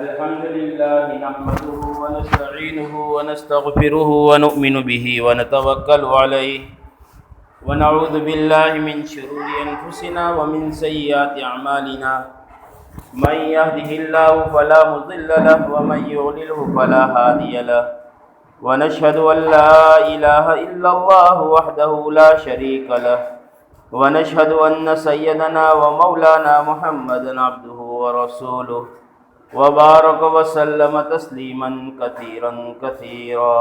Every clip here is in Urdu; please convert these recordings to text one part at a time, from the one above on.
الحمد لله نحمده ونستعينه ونستغفره ونؤمن به ونتوكل عليه ونعوذ بالله من شرور أنفسنا ومن سيئات أعمالنا من يهده الله فلا مضل له ومن يضلله فلا هادي له ونشهد أن لا إله إلا الله وحده لا شريك له ونشهد أن سيدنا ومولانا محمدا عبده ورسوله وبارك وسلم تسليما كثيرا كثيرا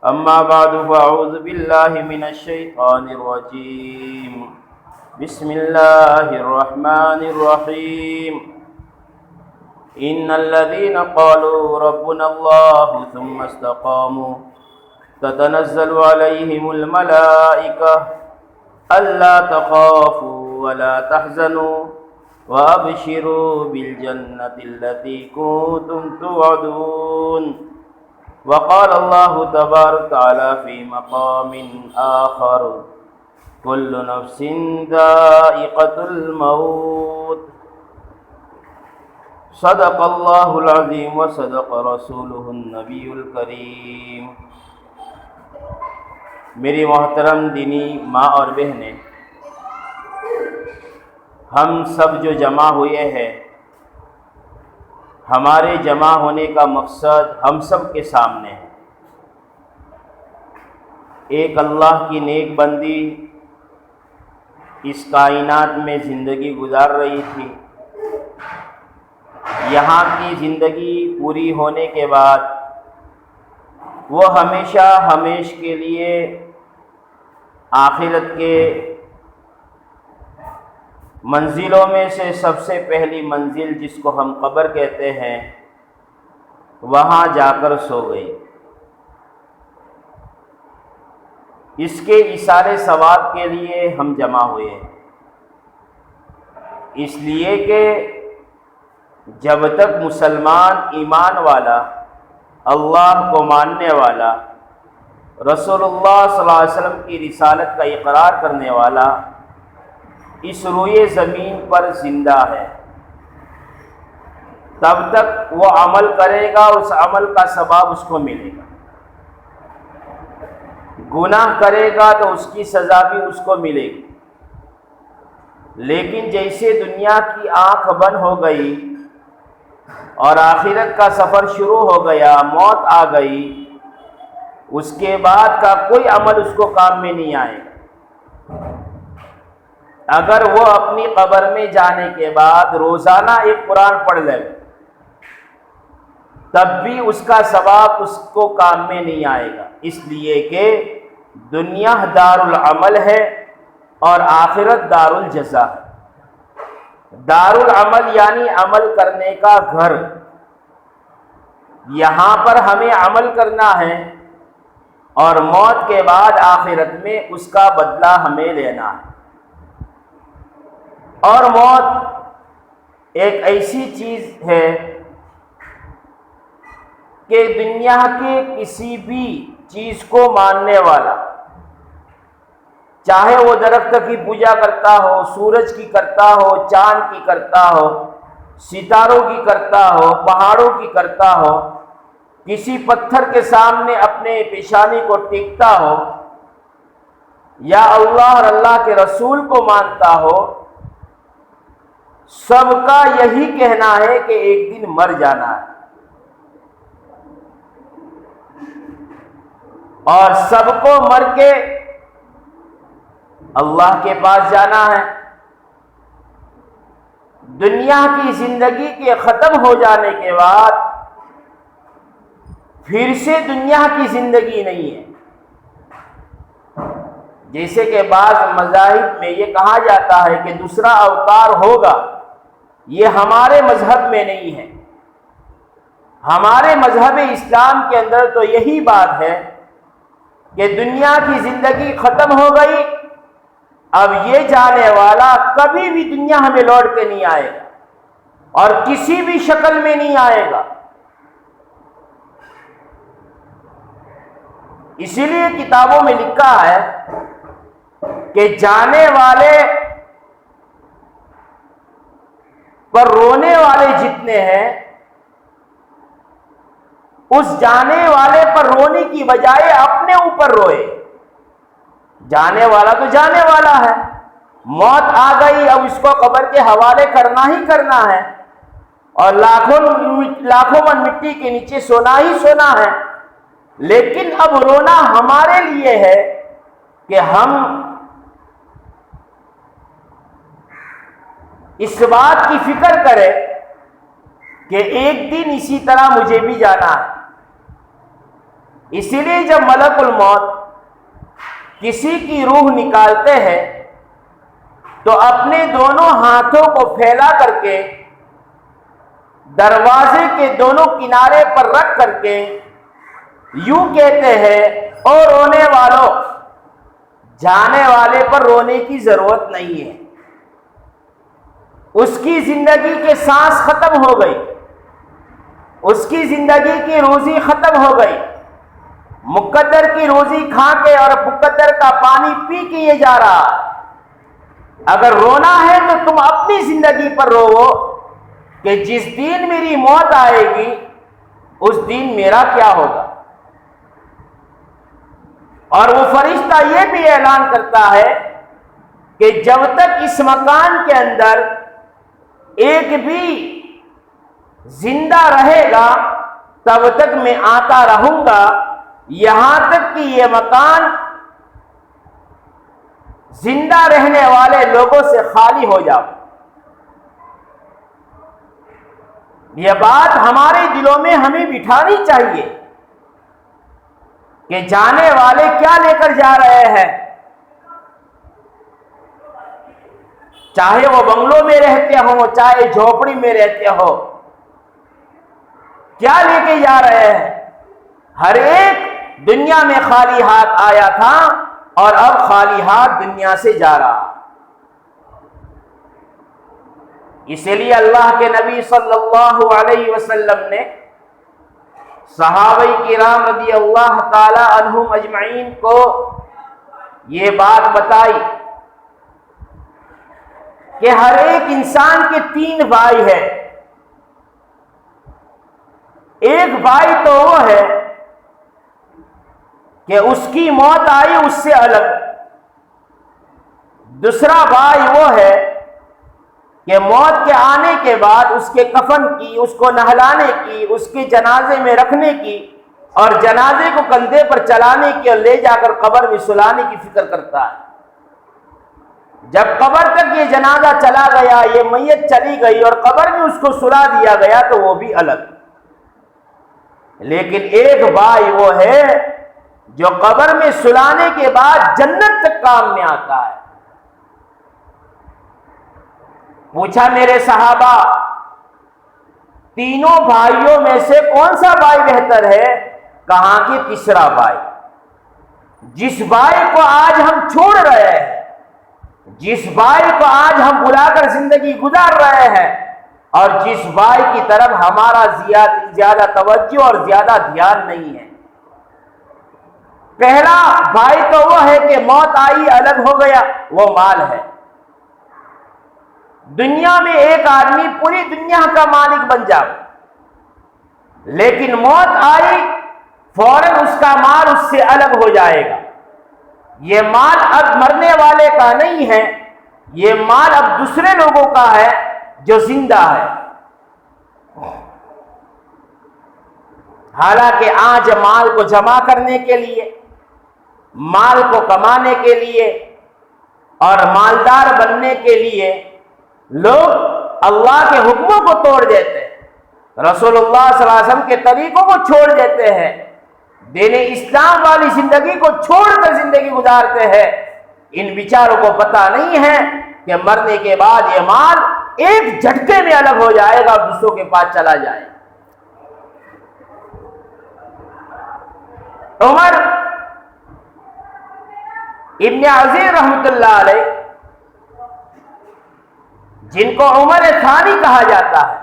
أما بعد فأعوذ بالله من الشيطان الرجيم بسم الله الرحمن الرحيم إن الذين قالوا ربنا الله ثم استقاموا تتنزل عليهم الملائكة ألا تخافوا ولا تحزنوا وأبشروا بالجنة التي كنتم توعدون وقال الله تبارك وتعالى في مقام آخر كل نفس ذائقة الموت صدق الله العظيم وصدق رسوله النبي الكريم۔ میری محترم دینی ماں اور بہنیں، ہم سب جو جمع ہوئے ہیں، ہمارے جمع ہونے کا مقصد ہم سب کے سامنے ہے۔ ایک اللہ کی نیک بندی اس کائنات میں زندگی گزار رہی تھی۔ یہاں کی زندگی پوری ہونے کے بعد وہ ہمیشہ ہمیش کے لیے آخرت کے منزلوں میں سے سب سے پہلی منزل جس کو ہم قبر کہتے ہیں، وہاں جا کر سو گئی۔ اس کے ایثار ثواب کے لیے ہم جمع ہوئے ہیں، اس لیے کہ جب تک مسلمان ایمان والا، اللہ کو ماننے والا، رسول اللہ صلی اللہ علیہ وسلم کی رسالت کا اقرار کرنے والا اس روئے زمین پر زندہ ہے، تب تک وہ عمل کرے گا، اس عمل کا ثواب اس کو ملے گا۔ گناہ کرے گا تو اس کی سزا بھی اس کو ملے گی۔ لیکن جیسے دنیا کی آنکھ بند ہو گئی اور آخرت کا سفر شروع ہو گیا، موت آ گئی، اس کے بعد کا کوئی عمل اس کو کام میں نہیں آئے گا۔ اگر وہ اپنی قبر میں جانے کے بعد روزانہ ایک قرآن پڑھ لے تب بھی اس کا ثواب اس کو کام میں نہیں آئے گا، اس لیے کہ دنیا دار العمل ہے اور آخرت دار الجزا ہے۔ دار العمل یعنی عمل کرنے کا گھر، یہاں پر ہمیں عمل کرنا ہے اور موت کے بعد آخرت میں اس کا بدلہ ہمیں لینا ہے۔ اور موت ایک ایسی چیز ہے کہ دنیا کے کسی بھی چیز کو ماننے والا، چاہے وہ درخت کی پوجا کرتا ہو، سورج کی کرتا ہو، چاند کی کرتا ہو، ستاروں کی کرتا ہو، پہاڑوں کی کرتا ہو، کسی پتھر کے سامنے اپنے پیشانی کو ٹیکتا ہو، یا اللہ اور اللہ کے رسول کو مانتا ہو، سب کا یہی کہنا ہے کہ ایک دن مر جانا ہے اور سب کو مر کے اللہ کے پاس جانا ہے۔ دنیا کی زندگی کے ختم ہو جانے کے بعد پھر سے دنیا کی زندگی نہیں ہے۔ جیسے کہ بعض مذاہب میں یہ کہا جاتا ہے کہ دوسرا اوتار ہوگا، یہ ہمارے مذہب میں نہیں ہے۔ ہمارے مذہب اسلام کے اندر تو یہی بات ہے کہ دنیا کی زندگی ختم ہو گئی، اب یہ جانے والا کبھی بھی دنیا ہمیں لوٹ کے نہیں آئے گا اور کسی بھی شکل میں نہیں آئے گا۔ اسی لیے کتابوں میں لکھا ہے کہ جانے والے پر رونے والے جتنے ہیں، اس جانے والے پر رونے کی بجائے اپنے اوپر روئے۔ جانے والا تو جانے والا ہے، موت آ گئی، اب اس کو قبر کے حوالے کرنا ہی کرنا ہے، اور لاکھوں من مٹی کے نیچے سونا ہی سونا ہے۔ لیکن اب رونا ہمارے لیے ہے کہ ہم اس بات کی فکر کریں کہ ایک دن اسی طرح مجھے بھی جانا ہے۔ اسی لیے جب ملک الموت کسی کی روح نکالتے ہیں تو اپنے دونوں ہاتھوں کو پھیلا کر کے دروازے کے دونوں کنارے پر رکھ کر کے یوں کہتے ہیں، او رونے والوں، جانے والے پر رونے کی ضرورت نہیں ہے، اس کی زندگی کے سانس ختم ہو گئی، اس کی زندگی کی روزی ختم ہو گئی، مقدر کی روزی کھا کے اور مقدر کا پانی پی کے یہ جا رہا۔ اگر رونا ہے تو تم اپنی زندگی پر رو کہ جس دن میری موت آئے گی اس دن میرا کیا ہوگا۔ اور وہ فرشتہ یہ بھی اعلان کرتا ہے کہ جب تک اس مکان کے اندر ایک بھی زندہ رہے گا تب تک میں آتا رہوں گا، یہاں تک کہ یہ مکان زندہ رہنے والے لوگوں سے خالی ہو جاؤ۔ یہ بات ہمارے دلوں میں ہمیں بٹھانی چاہیے کہ جانے والے کیا لے کر جا رہے ہیں، چاہے وہ بنگلوں میں رہتے ہوں چاہے جھوپڑی میں رہتے ہو، کیا لے کے جا رہے ہیں۔ ہر ایک دنیا میں خالی ہاتھ آیا تھا اور اب خالی ہاتھ دنیا سے جا رہا۔ اسی لیے اللہ کے نبی صلی اللہ علیہ وسلم نے صحابہ کرام رضی اللہ تعالی عنہم اجمعین کو یہ بات بتائی کہ ہر ایک انسان کے 3 بھائی ہیں۔ ایک بھائی تو وہ ہے کہ اس کی موت آئی اس سے الگ، دوسرا بھائی وہ ہے کہ موت کے آنے کے بعد اس کے کفن کی، اس کو نہلانے کی، اس کے جنازے میں رکھنے کی اور جنازے کو کندھے پر چلانے کی اور لے جا کر قبر میں سلانے کی فکر کرتا ہے۔ جب قبر تک یہ جنازہ چلا گیا، یہ میت چلی گئی اور قبر میں اس کو سلا دیا گیا تو وہ بھی الگ۔ لیکن ایک بھائی وہ ہے جو قبر میں سلانے کے بعد جنت تک کام میں آتا ہے۔ پوچھا میرے صحابہ، تینوں بھائیوں میں سے کون سا بھائی بہتر ہے؟ کہا کہ تیسرا بھائی، جس بھائی کو آج ہم چھوڑ رہے ہیں، جس بھائی کو آج ہم بلا کر زندگی گزار رہے ہیں، اور جس بھائی کی طرف ہمارا زیادہ توجہ اور زیادہ دھیان نہیں ہے۔ پہلا بھائی تو وہ ہے کہ موت آئی الگ ہو گیا، وہ مال ہے۔ دنیا میں ایک آدمی پوری دنیا کا مالک بن جائے، لیکن موت آئی فوراً اس کا مال اس سے الگ ہو جائے گا۔ یہ مال اب مرنے والے کا نہیں ہے، یہ مال اب دوسرے لوگوں کا ہے جو زندہ ہے۔ حالانکہ آج مال کو جمع کرنے کے لیے، مال کو کمانے کے لیے اور مالدار بننے کے لیے لوگ اللہ کے حکموں کو توڑ دیتے ہیں، رسول اللہ صلی اللہ علیہ وسلم کے طریقوں کو چھوڑ دیتے ہیں، دین اسلام والی زندگی کو چھوڑ کر زندگی گزارتے ہیں۔ ان بیچاروں کو پتہ نہیں ہے کہ مرنے کے بعد یہ مال ایک جھٹکے میں الگ ہو جائے گا اور دوسروں کے پاس چلا جائے گا۔ عمر ابن عزیز رحمۃ اللہ علیہ، جن کو عمر ثانی کہا جاتا ہے،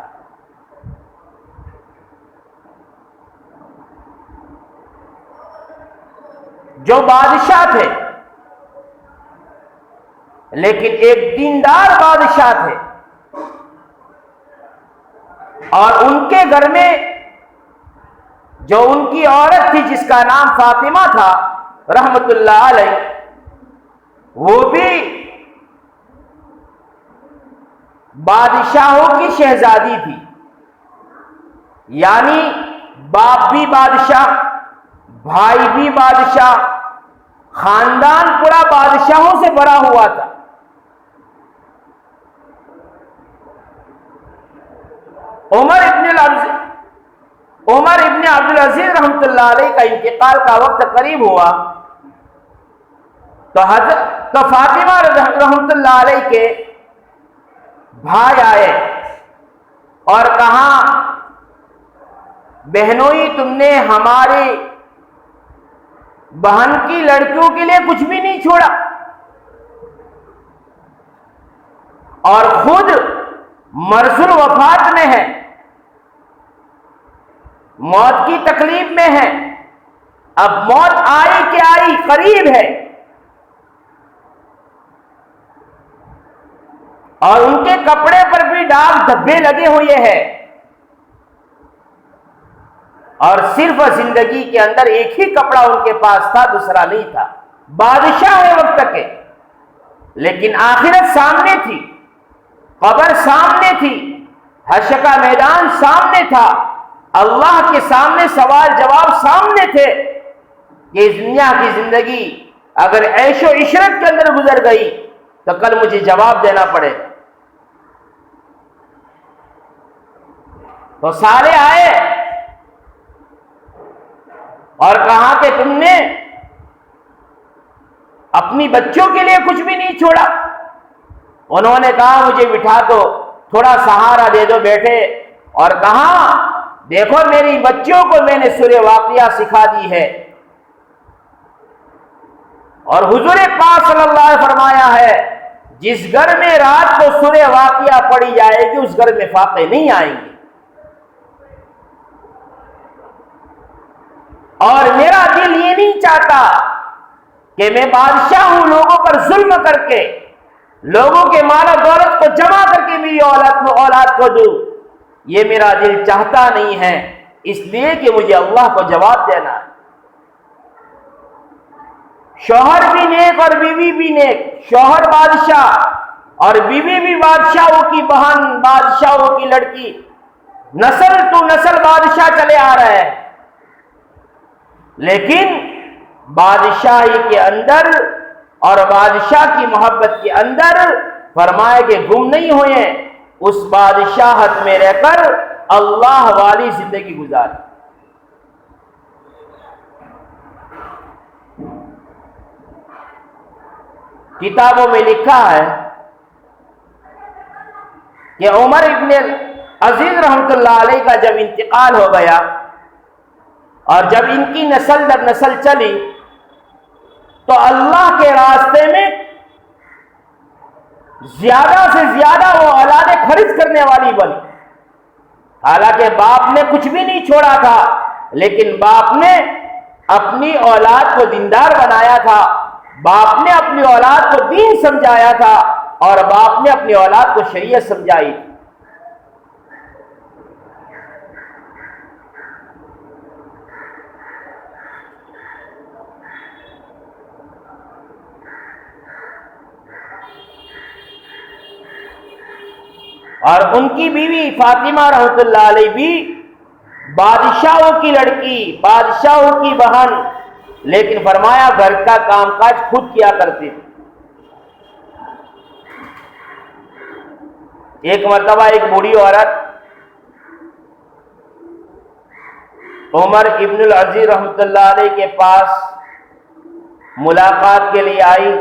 جو بادشاہ تھے، لیکن ایک دیندار بادشاہ تھے، اور ان کے گھر میں جو ان کی عورت تھی جس کا نام فاطمہ تھا رحمت اللہ علیہ، وہ بھی بادشاہوں کی شہزادی تھی، یعنی باپ بھی بادشاہ، بھائی بھی بادشاہ، خاندان پورا بادشاہوں سے بھرا ہوا تھا۔ عمر ابن عبدالعزیز رحمۃ اللہ علیہ کا انتقال کا وقت قریب ہوا تو فاطمہ رحمۃ اللہ علیہ کے بھائی آئے اور کہا، بہنوئی تم نے ہماری بہن کی لڑکیوں کے لیے کچھ بھی نہیں چھوڑا، اور خود مرض الوفات میں ہے، موت کی تکلیف میں ہے، اب موت آئی کہ آئی، قریب ہے، اور ان کے کپڑے پر بھی داغ دھبے لگے ہوئے ہیں، اور صرف زندگی کے اندر ایک ہی کپڑا ان کے پاس تھا، دوسرا نہیں تھا۔ بادشاہ ہے وقت کے، لیکن آخرت سامنے تھی، قبر سامنے تھی، حشر کا میدان سامنے تھا، اللہ کے سامنے سوال جواب سامنے تھے کہ اس دنیا کی زندگی اگر عیش و عشرت کے اندر گزر گئی تو کل مجھے جواب دینا پڑے۔ تو سارے آئے اور کہا کہ تم نے اپنی بچوں کے لیے کچھ بھی نہیں چھوڑا۔ انہوں نے کہا مجھے بٹھا دو، تھوڑا سہارا دے دو بیٹے، اور کہا دیکھو میری بچوں کو میں نے سورہ واقعہ سکھا دی ہے، اور حضور پاک صلی اللہ علیہ وسلم فرمایا ہے جس گھر میں رات کو سورہ واقعہ پڑھی جائے گی اس گھر میں فاقے نہیں آئیں گے۔ اور میرا دل یہ نہیں چاہتا کہ میں بادشاہ ہوں، لوگوں پر ظلم کر کے، لوگوں کے مال و دولت کو جمع کر کے میری اولاد کو دوں، یہ میرا دل چاہتا نہیں ہے، اس لیے کہ مجھے اللہ کو جواب دینا ہے۔ شوہر بھی نیک اور بیوی بھی نیک، شوہر بادشاہ اور بیوی بھی بادشاہوں کی بہن، بادشاہوں کی لڑکی، نسل تو نسل بادشاہ چلے آ رہے ہیں، لیکن بادشاہی کے اندر اور بادشاہ کی محبت کے اندر فرمائے کہ گم نہیں ہوئے، اس بادشاہت میں رہ کر اللہ والی زندگی گزار۔ کتابوں میں لکھا ہے کہ عمر ابن عزیز رحمۃ اللہ علیہ کا جب انتقال ہو گیا اور جب ان کی نسل در نسل چلی تو اللہ کے راستے میں زیادہ سے زیادہ وہ اولادیں خرچ کرنے والی بنی۔ حالانکہ باپ نے کچھ بھی نہیں چھوڑا تھا، لیکن باپ نے اپنی اولاد کو دیندار بنایا تھا، باپ نے اپنی اولاد کو دین سمجھایا تھا، اور باپ نے اپنی اولاد کو شریعت سمجھائی۔ اور ان کی بیوی فاطمہ رحمۃ اللہ علیہ بھی بادشاہوں کی لڑکی، بادشاہوں کی بہن، لیکن فرمایا گھر کا کام کاج خود کیا کرتی تھی۔ ایک مرتبہ ایک بوڑھی عورت عمر ابن العزیز رحمۃ اللہ علیہ کے پاس ملاقات کے لیے آئی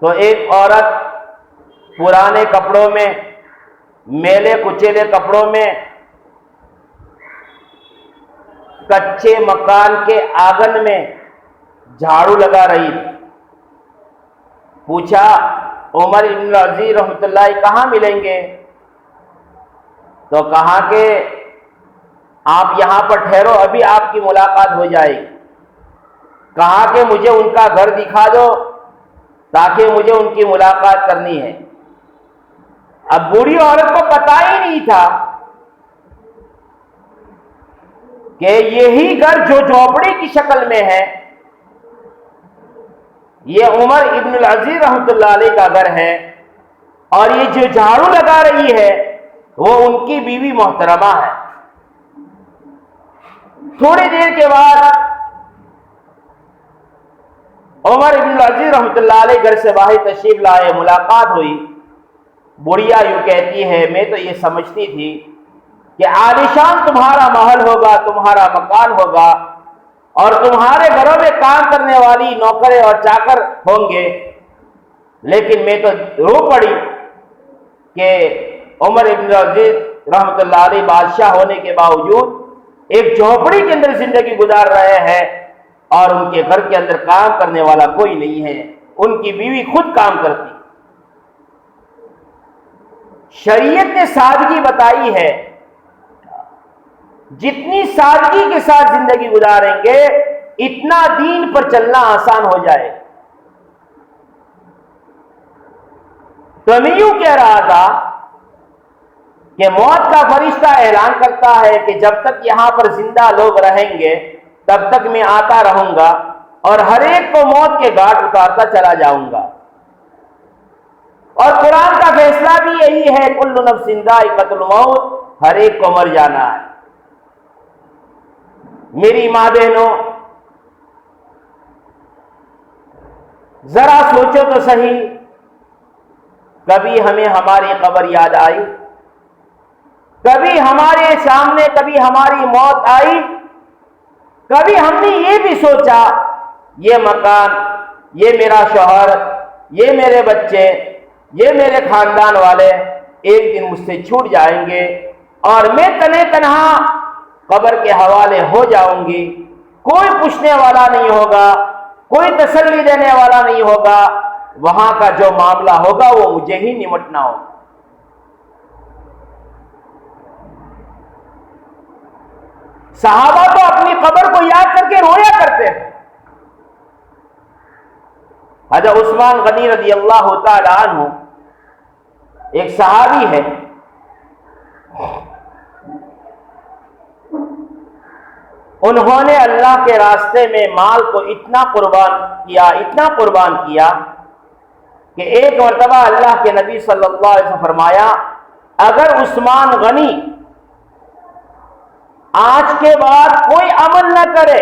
تو ایک عورت پرانے کپڑوں میں، میلے کچیلے کپڑوں میں، کچے مکان کے آنگن میں جھاڑو لگا رہی تھی۔ پوچھا عمر ابن العزیز رحمۃ اللہ کہاں ملیں گے؟ تو کہا کہ آپ یہاں پر ٹھہرو، ابھی آپ کی ملاقات ہو جائے گی۔ کہا کہ مجھے ان کا گھر دکھا دو، تاکہ مجھے ان کی ملاقات کرنی ہے۔ اب بوڑھی عورت کو پتا ہی نہیں تھا کہ یہی گھر جو جھونپڑی کی شکل میں ہے، یہ عمر ابن العزیز رحمۃ اللہ علیہ کا گھر ہے، اور یہ جو جھاڑو لگا رہی ہے وہ ان کی بیوی محترمہ ہے۔ تھوڑی دیر کے بعد عمر ابن العزیز رحمۃ اللہ علیہ گھر سے باہر تشریف لائے، ملاقات ہوئی۔ بڑھیا یوں کہتی ہے، میں تو یہ سمجھتی تھی کہ عالیشان تمہارا محل ہوگا، تمہارا مکان ہوگا، اور تمہارے گھروں میں کام کرنے والی نوکریں اور چاکر ہوں گے، لیکن میں تو رو پڑی کہ عمر ابن العزیز رحمۃ اللہ علیہ بادشاہ ہونے کے باوجود ایک جھونپڑی کے اندر زندگی گزار رہے ہیں، اور ان کے گھر کے اندر کام کرنے والا کوئی نہیں ہے، ان کی بیوی خود کام کرتی۔ شریعت نے سادگی بتائی ہے، جتنی سادگی کے ساتھ زندگی گزاریں گے اتنا دین پر چلنا آسان ہو جائے۔ تو میں یوں کہہ رہا تھا کہ موت کا فرشتہ اعلان کرتا ہے کہ جب تک یہاں پر زندہ لوگ رہیں گے تب تک میں آتا رہوں گا، اور ہر ایک کو موت کے گھاٹ اتارتا چلا جاؤں گا۔ اور قرآن کا فیصلہ بھی یہی ہے، کل نفس ذائقۃ الموت، ہر ایک کو مر جانا ہے۔ میری ماں بہنوں، ذرا سوچو تو صحیح، کبھی ہمیں ہماری قبر یاد آئی؟ کبھی ہمارے سامنے کبھی ہماری موت آئی؟ کبھی ہم نے یہ بھی سوچا یہ مکان، یہ میرا شوہر، یہ میرے بچے، یہ میرے خاندان والے ایک دن مجھ سے چھوٹ جائیں گے اور میں تنہے تنہا قبر کے حوالے ہو جاؤں گی، کوئی پوچھنے والا نہیں ہوگا، کوئی تسلی دینے والا نہیں ہوگا، وہاں کا جو معاملہ ہوگا وہ مجھے ہی نمٹنا ہوگا۔ صحابہ تو اپنی قبر کو یاد کر کے رویا کرتے ہیں۔ حضرت عثمان غنی رضی اللہ تعالی عنہ ایک صحابی ہے، انہوں نے اللہ کے راستے میں مال کو اتنا قربان کیا کہ ایک مرتبہ اللہ کے نبی صلی اللہ علیہ وسلم فرمایا، اگر عثمان غنی آج کے بعد کوئی عمل نہ کرے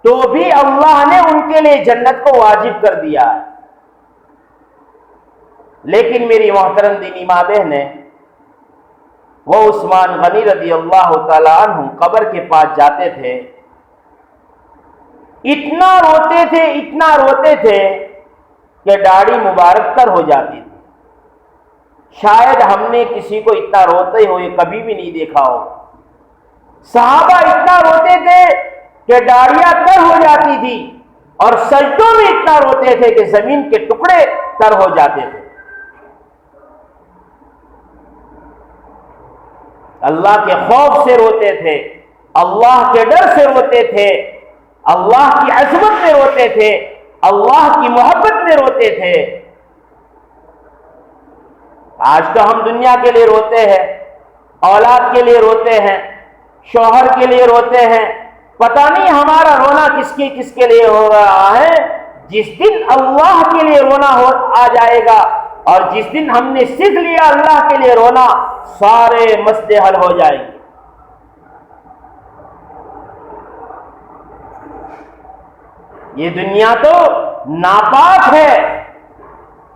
تو بھی اللہ نے ان کے لیے جنت کو واجب کر دیا ہے۔ لیکن میری محترم دینی ماں بہنیں، وہ عثمان غنی رضی اللہ تعالی عنہ قبر کے پاس جاتے تھے، اتنا روتے تھے کہ داڑھی مبارک تر ہو جاتی تھی۔ شاید ہم نے کسی کو اتنا روتے ہوئے کبھی بھی نہیں دیکھا ہو۔ صحابہ اتنا روتے تھے کہ داڑھیاں تر ہو جاتی تھی، اور سجدوں میں اتنا روتے تھے کہ زمین کے ٹکڑے تر ہو جاتے تھے۔ اللہ کے خوف سے روتے تھے، اللہ کے ڈر سے روتے تھے، اللہ کی عظمت میں روتے تھے، اللہ کی محبت میں روتے تھے۔ آج تو ہم دنیا کے لیے روتے ہیں، اولاد کے لیے روتے ہیں، شوہر کے لیے روتے ہیں، پتہ نہیں ہمارا رونا کس کے لیے ہو رہا ہے۔ جس دن اللہ کے لیے رونا آ جائے گا، اور جس دن ہم نے سیکھ لیا اللہ کے لیے رونا، سارے مسئلے حل ہو جائیں گے۔ یہ دنیا تو ناپاک ہے،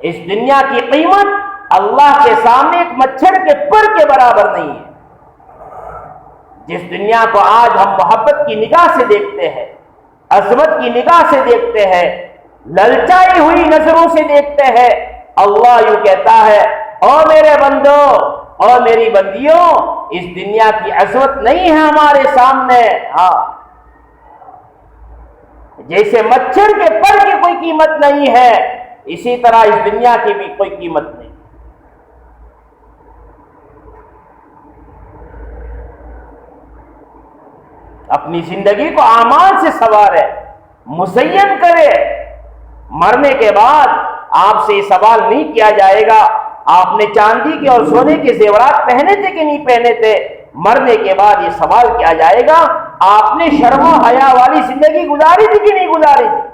اس دنیا کی قیمت اللہ کے سامنے ایک مچھر کے پر کے برابر نہیں ہے۔ جس دنیا کو آج ہم محبت کی نگاہ سے دیکھتے ہیں، عظمت کی نگاہ سے دیکھتے ہیں، للچائی ہوئی نظروں سے دیکھتے ہیں، اللہ یوں کہتا ہے، او میرے بندو، او میری بندیوں، اس دنیا کی عظمت نہیں ہے ہمارے سامنے۔ جیسے مچھر کے پر کی کوئی قیمت نہیں ہے، اسی طرح اس دنیا کی بھی کوئی قیمت نہیں۔ اپنی زندگی کو اعمال سے سنوارے، مزین کرے، مرنے کے بعد آپ سے یہ سوال نہیں کیا جائے گا آپ نے چاندی کے اور سونے کے زیورات پہنے تھے کہ نہیں پہنے تھے، مرنے کے بعد یہ سوال کیا جائے گا آپ نے شرم و حیا والی زندگی گزاری تھی کہ نہیں گزاری تھی۔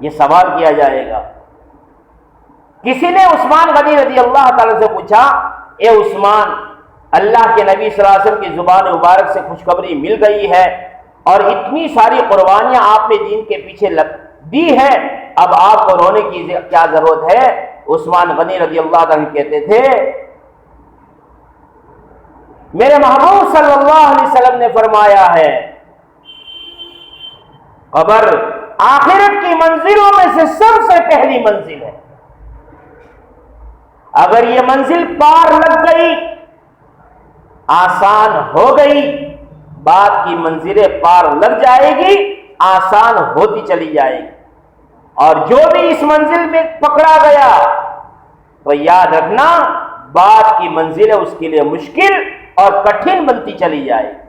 یہ سوال کیا جائے گا۔ کسی نے عثمان غنی رضی اللہ تعالی سے پوچھا، اے عثمان، اللہ کے نبی صلی اللہ علیہ وسلم کی زبان مبارک سے خوشخبری مل گئی ہے اور اتنی ساری قربانیاں آپ نے دین کے پیچھے دی ہے، اب آپ کو رونے کی کیا ضرورت ہے؟ عثمان غنی رضی اللہ تعالی کہتے تھے میرے محبوب صلی اللہ علیہ وسلم نے فرمایا ہے قبر آخرت کی منزلوں میں سے سب سے پہلی منزل ہے، اگر یہ منزل پار لگ گئی آسان ہو گئی، بعد کی منزلیں پار لگ جائے گی آسان ہوتی چلی جائے گی، اور جو بھی اس منزل میں پکڑا گیا تو یاد رکھنا بعد کی منزلیں اس کے لیے مشکل اور کٹھن بنتی چلی جائے گی۔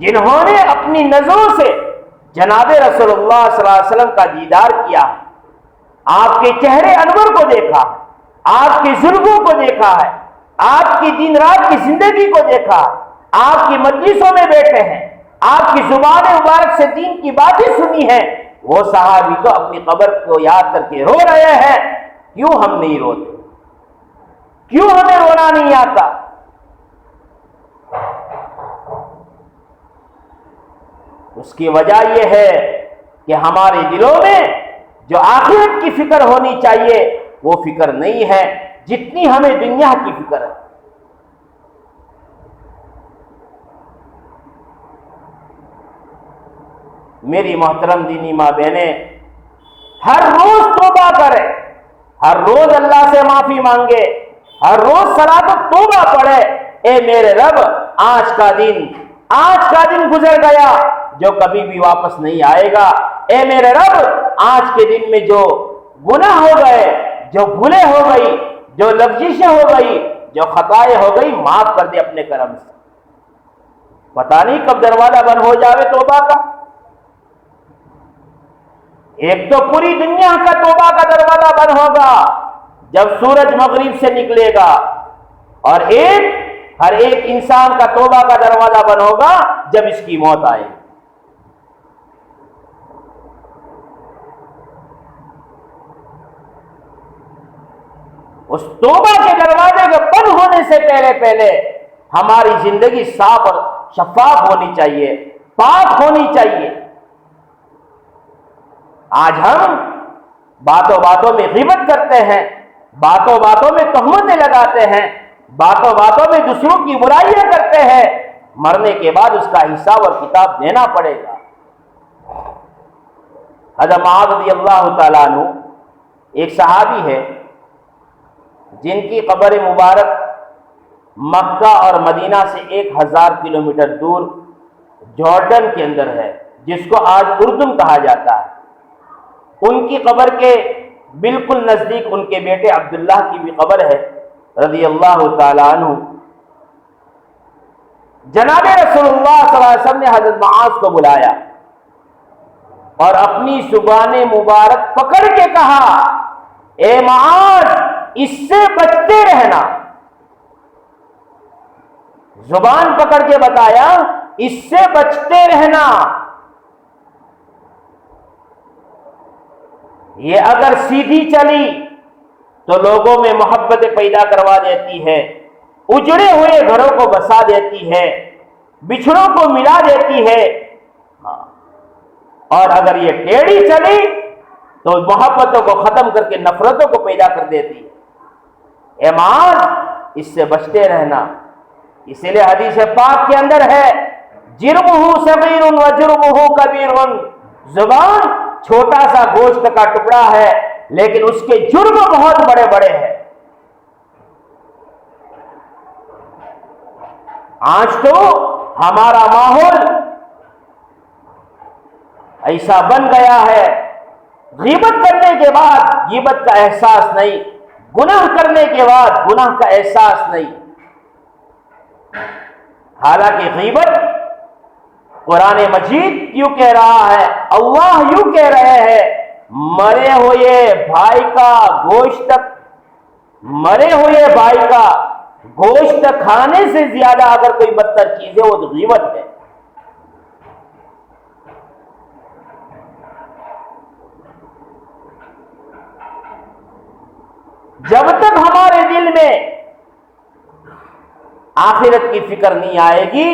جنہوں نے اپنی نظروں سے جناب رسول اللہ صلی اللہ علیہ وسلم کا دیدار کیا، آپ کے چہرے انور کو دیکھا، آپ کے ظلموں کو دیکھا ہے، آپ کی دن رات کی زندگی کو دیکھا، آپ کی مجلسوں میں بیٹھے ہیں، آپ کی زبان مبارک سے دین کی باتیں سنی ہیں، وہ صحابی تو اپنی قبر کو یاد کر کے رو رہے ہیں۔ کیوں ہم نہیں روتے؟ کیوں ہمیں رونا نہیں آتا؟ اس کی وجہ یہ ہے کہ ہمارے دلوں میں جو آخرت کی فکر ہونی چاہیے وہ فکر نہیں ہے جتنی ہمیں دنیا کی فکر ہے۔ میری محترم دینی ماں بہنیں، ہر روز توبہ کرے، ہر روز اللہ سے معافی مانگے، ہر روز صلاۃ و توبہ پڑھے، اے میرے رب آج کا دن گزر گیا جو کبھی بھی واپس نہیں آئے گا، اے میرے رب آج کے دن میں جو گناہ ہو گئے، جو بھولیں ہو گئی، جو لفزشیں ہو گئی، جو خطائیں ہو گئی، معاف کر دے اپنے کرم سے۔ پتہ نہیں کب دروازہ بند ہو جاوے توبہ کا۔ ایک تو پوری دنیا کا توبہ کا دروازہ بند ہوگا جب سورج مغرب سے نکلے گا، اور ہر ایک انسان کا توبہ کا دروازہ بند ہوگا جب اس کی موت آئے گی۔ اس توبہ کے دروازے کے بند ہونے سے پہلے ہماری زندگی صاف اور شفاف ہونی چاہیے، پاک ہونی چاہیے۔ آج ہم باتوں باتوں میں غیبت کرتے ہیں، باتوں باتوں میں تہمتیں لگاتے ہیں، باتوں باتوں میں دوسروں کی برائیاں کرتے ہیں، مرنے کے بعد اس کا حساب اور کتاب دینا پڑے گا۔ حضرت معاذ رضی اللہ تعالیٰ عنہ ایک صحابی ہے جن کی قبر مبارک مکہ اور مدینہ سے 1000 کلومیٹر دور جارڈن کے اندر ہے، جس کو آج اردن کہا جاتا ہے۔ ان کی قبر کے بالکل نزدیک ان کے بیٹے عبداللہ کی بھی قبر ہے رضی اللہ تعالیٰ عنہ۔ جناب رسول اللہ صلی اللہ علیہ وسلم نے حضرت معاذ کو بلایا اور اپنی زبان مبارک پکڑ کے کہا، اے معاذ اس سے بچتے رہنا۔ زبان پکڑ کے بتایا اس سے بچتے رہنا، یہ اگر سیدھی چلی تو لوگوں میں محبت پیدا کروا دیتی ہے، اجڑے ہوئے گھروں کو بسا دیتی ہے، بچھڑوں کو ملا دیتی ہے، اور اگر یہ ٹیڑھی چلی تو محبتوں کو ختم کر کے نفرتوں کو پیدا کر دیتی ہے۔ اے معاذ اس سے بچتے رہنا۔ اسی لیے حدیث پاک کے اندر ہے جرمہ صغیر و جرمہ کبیر، زبان چھوٹا سا گوشت کا ٹکڑا ہے لیکن اس کے جرم بہت بڑے بڑے ہیں۔ آج تو ہمارا ماحول ایسا بن گیا ہے، غیبت کرنے کے بعد غیبت کا احساس نہیں، گناہ کرنے کے بعد گناہ کا احساس نہیں۔ حالانکہ غیبت قرآن مجید یوں کہہ رہا ہے، اللہ یوں کہہ رہے ہیں، مرے ہوئے بھائی کا گوشت کھانے سے زیادہ اگر کوئی بدتر چیز ہے وہ تو غیبت ہے۔ جب تک ہمارے دل میں آخرت کی فکر نہیں آئے گی،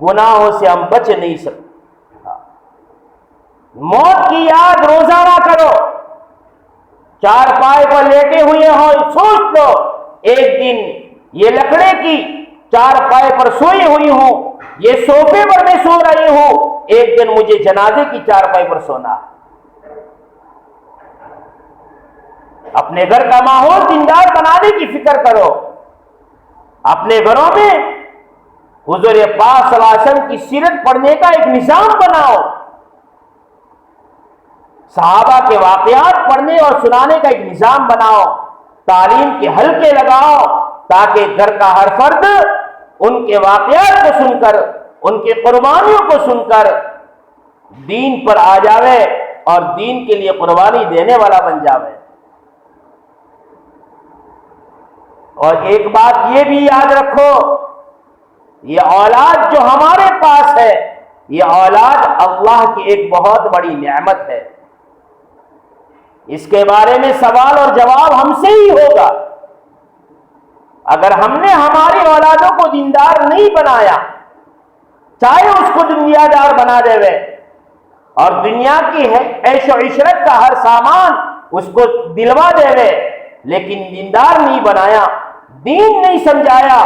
گناہوں سے ہم بچ نہیں سکتے۔ موت کی یاد روزانہ کرو، چار پائے پر لیٹے ہوئے ہو، سوچ لو ایک دن یہ لکڑے کی چار پائے پر سوئی ہوئی ہوں، یہ صوفے پر میں سو رہی ہوں، ایک دن مجھے جنازے کی چار پائے پر سونا۔ اپنے گھر کا ماحول دیندار بنانے کی فکر کرو، اپنے گھروں میں حضور پاک صلی اللہ علیہ وسلم کی سیرت پڑھنے کا ایک نظام بناؤ، صحابہ کے واقعات پڑھنے اور سنانے کا ایک نظام بناؤ، تعلیم کے حلقے لگاؤ تاکہ گھر کا ہر فرد ان کے واقعات کو سن کر، ان کی قربانیوں کو سن کر دین پر آ جاوے اور دین کے لیے قربانی دینے والا بن جاوے۔ اور ایک بات یہ بھی یاد رکھو، یہ اولاد جو ہمارے پاس ہے، یہ اولاد اللہ کی ایک بہت بڑی نعمت ہے۔ اس کے بارے میں سوال اور جواب ہم سے ہی ہوگا۔ اگر ہم نے ہماری اولادوں کو دیندار نہیں بنایا، چاہے اس کو دنیا دار بنا دے وے اور دنیا کی عیش و عشرت کا ہر سامان اس کو دلوا دے وے، لیکن دیندار نہیں بنایا، دین نہیں سمجھایا،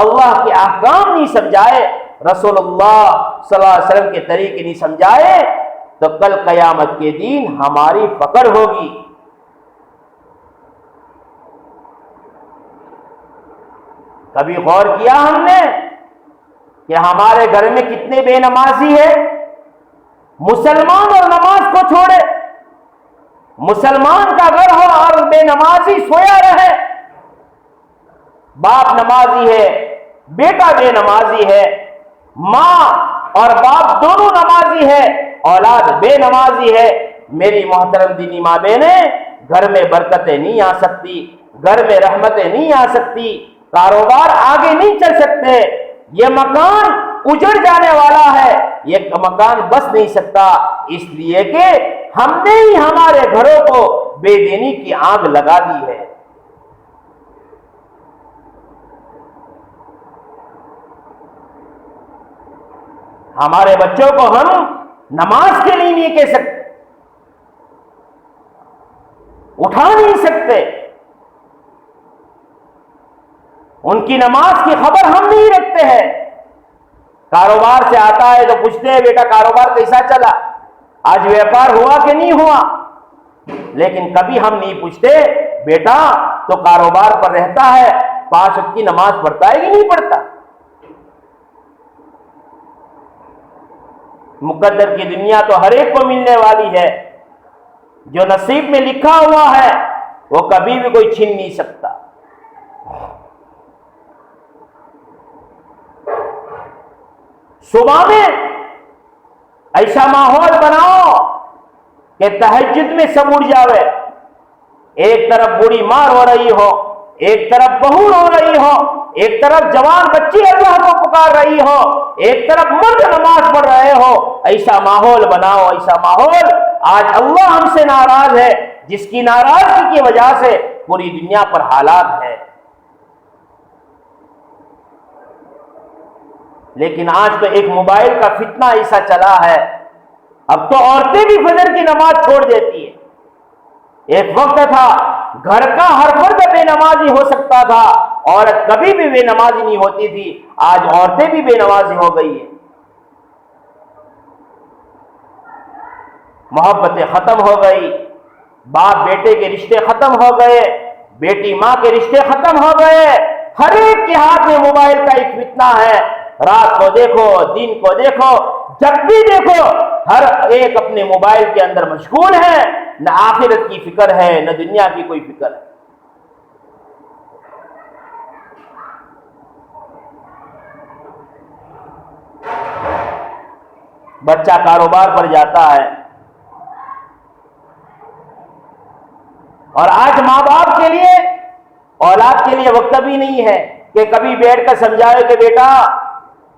اللہ کے احکام نہیں سمجھائے، رسول اللہ صلی اللہ علیہ وسلم کے طریقے نہیں سمجھائے، تو کل قیامت کے دن ہماری پکڑ ہوگی۔ کبھی غور کیا ہم نے کہ ہمارے گھر میں کتنے بے نمازی ہیں؟ مسلمان اور نماز کو چھوڑے، مسلمان کا گھر ہو اور بے نمازی سویا رہے، باپ نمازی ہے، بیٹا بے نمازی ہے، ماں اور باپ دونوں نمازی ہے، اولاد بے نمازی ہے۔ میری محترم دینی ماں بہنیں، گھر میں برکتیں نہیں آ سکتی، گھر میں رحمتیں نہیں آ سکتی، کاروبار آگے نہیں چل سکتے، یہ مکان اجڑ جانے والا ہے، یہ مکان بس نہیں سکتا، اس لیے کہ ہم نے ہی ہمارے گھروں کو بے دینی کی آگ لگا دی ہے۔ ہمارے بچوں کو ہم نماز کے لیے نہیں کہہ سکتے، اٹھا نہیں سکتے، ان کی نماز کی خبر ہم نہیں رکھتے ہیں۔ کاروبار سے آتا ہے تو پوچھتے ہیں بیٹا کاروبار کیسا چلا، آج ویپار ہوا کہ نہیں ہوا، لیکن کبھی ہم نہیں پوچھتے بیٹا تو کاروبار پر رہتا ہے، 5 وقت کی نماز پڑھتا ہے کہ نہیں پڑھتا۔ مقدر کی دنیا تو ہر ایک کو ملنے والی ہے، جو نصیب میں لکھا ہوا ہے وہ کبھی بھی کوئی چھین نہیں سکتا۔ صبح میں ایسا ماحول بناؤ کہ تہجد میں سب اٹھ جاوے، ایک طرف بوڑھی ماں رو رہی ہو، ایک طرف بہو رو رہی ہو، ایک طرف جوان بچی اللہ کو پکار رہی ہو، ایک طرف مرد نماز پڑھ رہے ہو، ایسا ماحول بناؤ، ایسا ماحول۔ آج اللہ ہم سے ناراض ہے، جس کی ناراضگی کی وجہ سے پوری دنیا پر حالات ہے۔ لیکن آج تو ایک موبائل کا فتنہ ایسا چلا ہے، اب تو عورتیں بھی فجر کی نماز چھوڑ دیتی ہیں۔ ایک وقت تھا گھر کا ہر فرد بے نمازی ہو سکتا تھا، عورت کبھی بھی بے نمازی نہیں ہوتی تھی، آج عورتیں بھی بے نمازی ہو گئی ہیں۔ محبتیں ختم ہو گئی، باپ بیٹے کے رشتے ختم ہو گئے، بیٹی ماں کے رشتے ختم ہو گئے، ہر ایک کے ہاتھ میں موبائل کا ایک فتنہ ہے، رات کو دیکھو دن کو دیکھو، جب بھی دیکھو ہر ایک اپنے موبائل کے اندر مشغول ہے، نہ آخرت کی فکر ہے نہ دنیا کی کوئی فکر ہے۔ بچہ کاروبار پر جاتا ہے، اور آج ماں باپ کے لیے اولاد کے لیے وقت بھی نہیں ہے کہ کبھی بیٹھ کر سمجھائے کہ بیٹا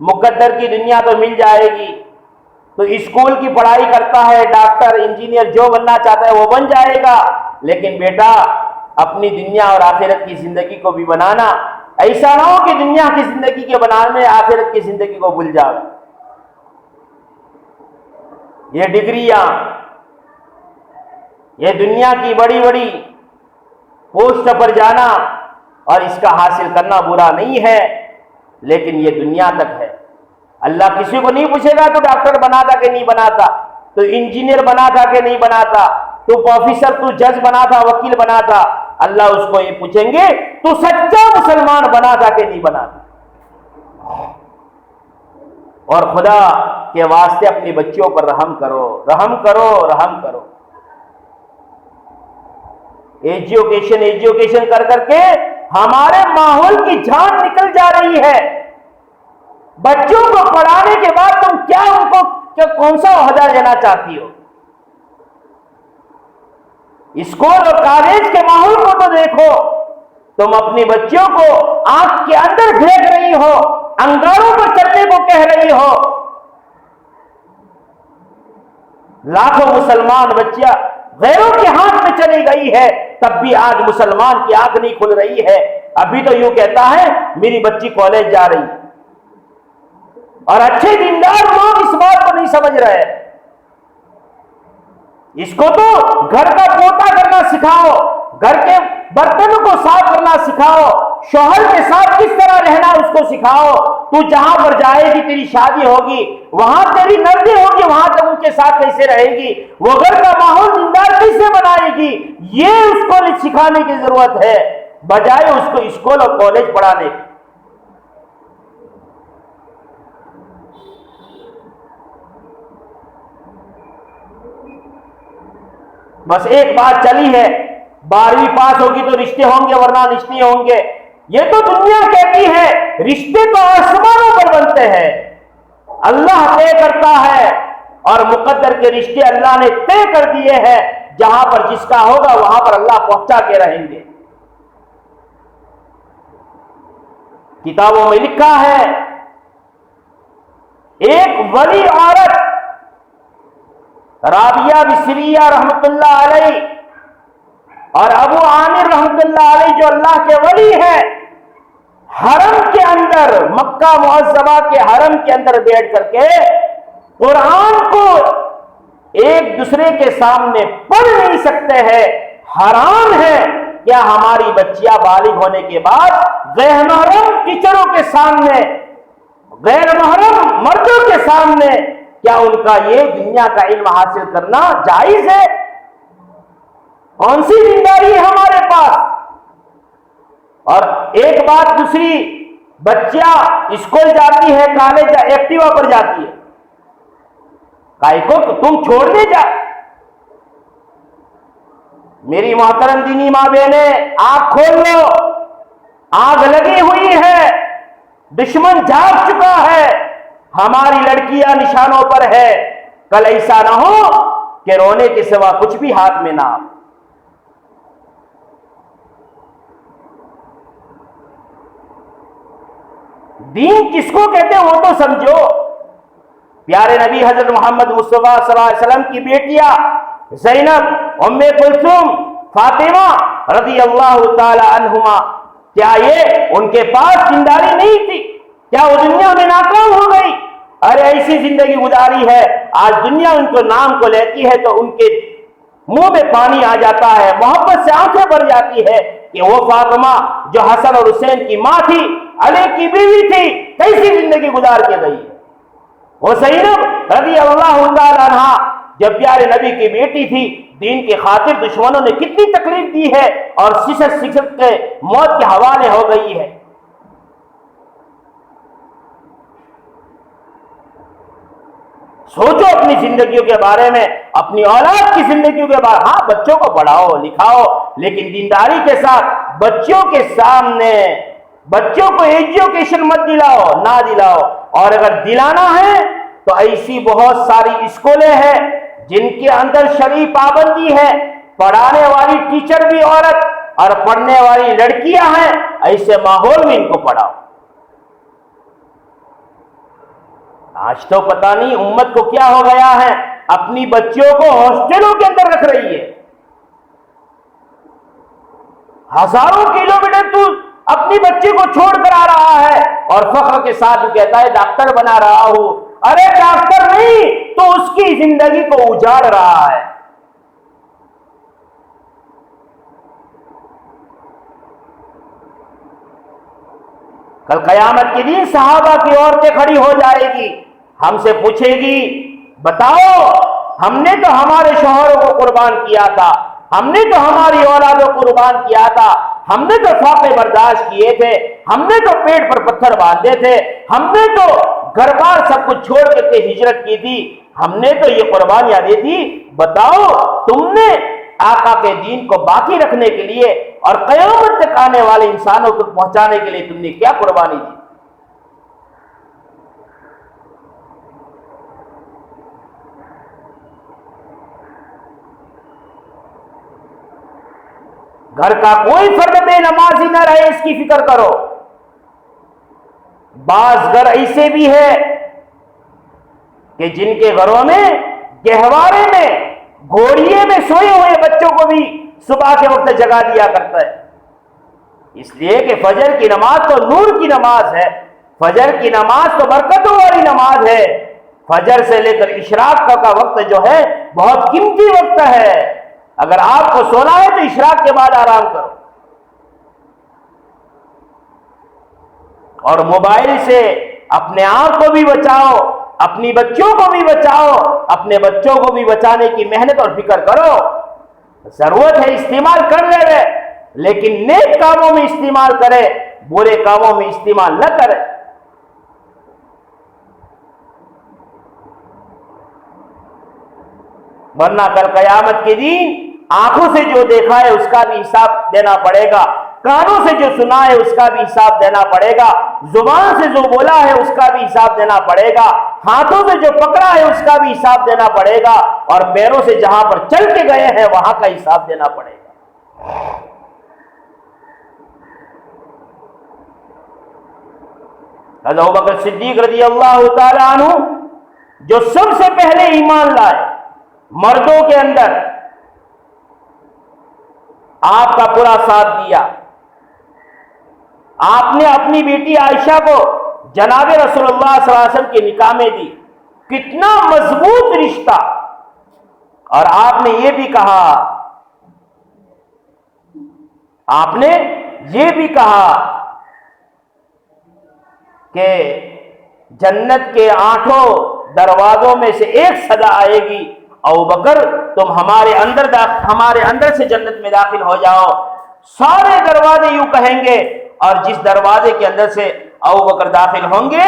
مقدر کی دنیا تو مل جائے گی، تو اسکول کی پڑھائی کرتا ہے، ڈاکٹر انجینئر جو بننا چاہتا ہے وہ بن جائے گا، لیکن بیٹا اپنی دنیا اور آخرت کی زندگی کو بھی بنانا، ایسا نہ ہو کہ دنیا کی زندگی کے بنانے میں آخرت کی زندگی کو بھول جاؤ۔ یہ ڈگریاں، یہ دنیا کی بڑی بڑی پوسٹ پر جانا اور اس کا حاصل کرنا برا نہیں ہے، لیکن یہ دنیا تک ہے۔ اللہ کسی کو نہیں پوچھے گا تو ڈاکٹر بنا تھا کہ نہیں بنا تھا، تو انجینئر بنا تھا کہ نہیں بنا تھا، تو پروفیسر، تو جج بنا تھا، وکیل بنا تھا۔ اللہ اس کو یہ پوچھیں گے تو سچا مسلمان بنا تھا کہ نہیں بنا تھا۔ اور خدا کے واسطے اپنے بچوں پر رحم کرو، رحم کرو، رحم کرو۔ ایجوکیشن کر کر کے ہمارے ماحول کی جان نکل جا رہی ہے۔ بچوں کو پڑھانے کے بعد تم کیا ان کو کون سا عہدہ دینا چاہتی ہو؟ اسکول اور کالج کے ماحول کو تو دیکھو، تم اپنی بچیوں کو آنکھ کے اندر گھیر رہی ہو، انگاروں پر چلنے کو کہہ رہی ہو۔ لاکھوں مسلمان بچیاں غیروں کے ہاتھ میں چلی گئی ہے، تب بھی آج مسلمان کی آنکھ نہیں کھل رہی ہے۔ ابھی تو یوں کہتا ہے میری بچی کالج جا رہی، اور اچھے دیندار لوگ اس بات کو نہیں سمجھ رہے۔ اس کو تو گھر کا پوتا کرنا سکھاؤ، گھر کے برتنوں کو صاف کرنا سکھاؤ، شوہر کے ساتھ کس طرح رہنا اس کو سکھاؤ۔ تو جہاں پر جائے گی، تیری شادی ہوگی، وہاں تیری نردیں ہوگی، وہاں تک ان کے ساتھ کیسے رہے گی، وہ گھر کا ماحول دیندار کیسے بنائے گی، یہ اس کو سکھانے کی ضرورت ہے، بجائے اس کو اسکول اور کالج پڑھانے کی۔ بس ایک بات چلی ہے، 12ویں پاس ہوگی تو رشتے ہوں گے ورنہ رشتے نہیں ہوں گے۔ یہ تو دنیا کہتی ہے، رشتے تو آسمانوں پر بنتے ہیں، اللہ طے کرتا ہے، اور مقدر کے رشتے اللہ نے طے کر دیے ہیں، جہاں پر جس کا ہوگا وہاں پر اللہ پہنچا کے رہیں گے۔ کتابوں میں لکھا ہے، ایک ولی عورت رابعہ مصریہ رحمت اللہ علیہ اور ابو عامر رحمت اللہ علیہ جو اللہ کے ولی ہیں، حرم کے اندر، مکہ معظمہ کے حرم کے اندر بیٹھ کر کے قرآن کو ایک دوسرے کے سامنے پڑھ نہیں سکتے ہیں۔ حرام ہے کیا ہماری بچیاں بالغ ہونے کے بعد غیر محرم ٹیچروں کے سامنے، غیر محرم مردوں کے سامنے، کیا ان کا یہ دنیا کا علم حاصل کرنا جائز ہے؟ کون سی دینداری ہے ہمارے پاس؟ اور ایک بات دوسری، بچہ اسکول جاتی ہے، کالج ایکٹیوا پر جاتی ہے، کائی کو تم چھوڑنے جا۔ میری محترم دینی ماں بہنیں، آنکھ کھول لو، آگ لگی ہوئی ہے، دشمن جاگ چکا ہے، ہماری لڑکیاں نشانوں پر ہے، کل ایسا نہ ہو کہ رونے کے سوا کچھ بھی ہاتھ میں نہ آ۔ دین کس کو کہتے ہیں وہ تو سمجھو۔ پیارے نبی حضرت محمد مصطفیٰ صلی اللہ علیہ وسلم کی بیٹیاں زینب، ام کلثوم، فاطمہ رضی اللہ تعالی عنہما، کیا یہ ان کے پاس دینداری نہیں تھی؟ کیا وہ دنیا میں ناکام ہو گئی؟ ارے ایسی زندگی گزاری ہے، آج دنیا ان کو نام کو لیتی ہے تو ان کے منہ میں پانی آ جاتا ہے، محبت سے آنکھیں بھر جاتی ہے کہ وہ فاطمہ جو حسن اور حسین کی ماں تھی، علی کی بیوی تھی، کیسی زندگی گزار کے گئی۔ وہ زینب رضی اللہ تعالی عنہا جب پیارے نبی کی بیٹی تھی، دین کی خاطر دشمنوں نے کتنی تکلیف دی ہے، اور سسک کے موت کے حوالے ہو گئی ہے۔ سوچو اپنی زندگیوں کے بارے میں، اپنی اولاد کی زندگیوں کے بارے میں۔ ہاں بچوں کو پڑھاؤ لکھاؤ، لیکن دینداری کے ساتھ بچوں کے سامنے بچوں کو ایجوکیشن مت دلاؤ، نہ دلاؤ، اور اگر دلانا ہے تو ایسی بہت ساری اسکولیں ہیں جن کے اندر شرعی پابندی ہے، پڑھانے والی ٹیچر بھی عورت اور پڑھنے والی لڑکیاں ہیں، ایسے ماحول میں ان کو پڑھاؤ۔ آج تو پتہ نہیں امت کو کیا ہو گیا ہے، اپنی بچیوں کو ہاسٹلوں کے اندر رکھ رہی ہے۔ ہزاروں کلومیٹر تو اپنی بچی کو چھوڑ کر آ رہا ہے اور فخر کے ساتھ کہتا ہے ڈاکٹر بنا رہا ہوں۔ ارے ڈاکٹر نہیں تو اس کی زندگی کو اجاڑ رہا ہے۔ کل قیامت کے دن صحابہ کی عورتیں کھڑی ہو جائے گی، ہم سے پوچھے گی بتاؤ ہم نے تو ہمارے شوہروں کو قربان کیا تھا، ہم نے تو ہماری اولادوں کو قربان کیا تھا، ہم نے تو فاقے برداشت کیے تھے، ہم نے تو پیٹ پر پتھر باندھے تھے، ہم نے تو گھر بار سب کچھ چھوڑ کے ہجرت کی تھی، ہم نے تو یہ قربانیاں دی تھی، بتاؤ تم نے آقا کے دین کو باقی رکھنے کے لیے اور قیامت تک آنے والے انسانوں تک پہنچانے کے لیے تم نے کیا قربانی دی؟ گھر کا کوئی فرد بے نمازی نہ رہے اس کی فکر کرو۔ بعض گھر ایسے بھی ہے کہ جن کے گھروں میں گہوارے میں گھوڑیے میں سوئے ہوئے بچوں کو بھی صبح کے وقت جگا دیا کرتا ہے، اس لیے کہ فجر کی نماز تو نور کی نماز ہے، فجر کی نماز تو برکتوں والی نماز ہے، فجر سے لے کر اشراق کا وقت جو ہے بہت قیمتی وقت ہے۔ اگر آپ کو سونا ہے تو اشراق کے بعد آرام کرو، اور موبائل سے اپنے آپ کو بھی بچاؤ، اپنی بچوں کو بھی بچاؤ، اپنے بچوں کو بھی بچانے کی محنت اور فکر کرو۔ ضرورت ہے استعمال کر لے لیکن نیک کاموں میں استعمال کرے، برے کاموں میں استعمال نہ کرے۔ ورنہ کل قیامت کے دن آنکھوں سے جو دیکھا ہے اس کا بھی حساب دینا پڑے گا، کانوں سے جو سنا ہے اس کا بھی حساب دینا پڑے گا، زبان سے جو بولا ہے اس کا بھی حساب دینا پڑے گا، ہاتھوں سے جو پکڑا ہے اس کا بھی حساب دینا پڑے گا، اور پیروں سے جہاں پر چل کے گئے ہیں وہاں کا حساب دینا پڑے گا۔ حضرت ابوبکر صدیق رضی اللہ تعالی عنہ جو سب سے پہلے ایمان لائے مردوں کے اندر، آپ کا پورا ساتھ دیا، آپ نے اپنی بیٹی عائشہ کو جناب رسول اللہ صلی اللہ علیہ وسلم کے نکاح میں دی، کتنا مضبوط رشتہ۔ اور آپ نے یہ بھی کہا، آپ نے یہ بھی کہا کہ جنت کے 8 دروازوں میں سے ایک صدا آئے گی، ابوبکر تم ہمارے اندر سے جنت میں داخل ہو جاؤ۔ سارے دروازے یوں کہیں گے، اور جس دروازے کے اندر سے ابوبکر داخل ہوں گے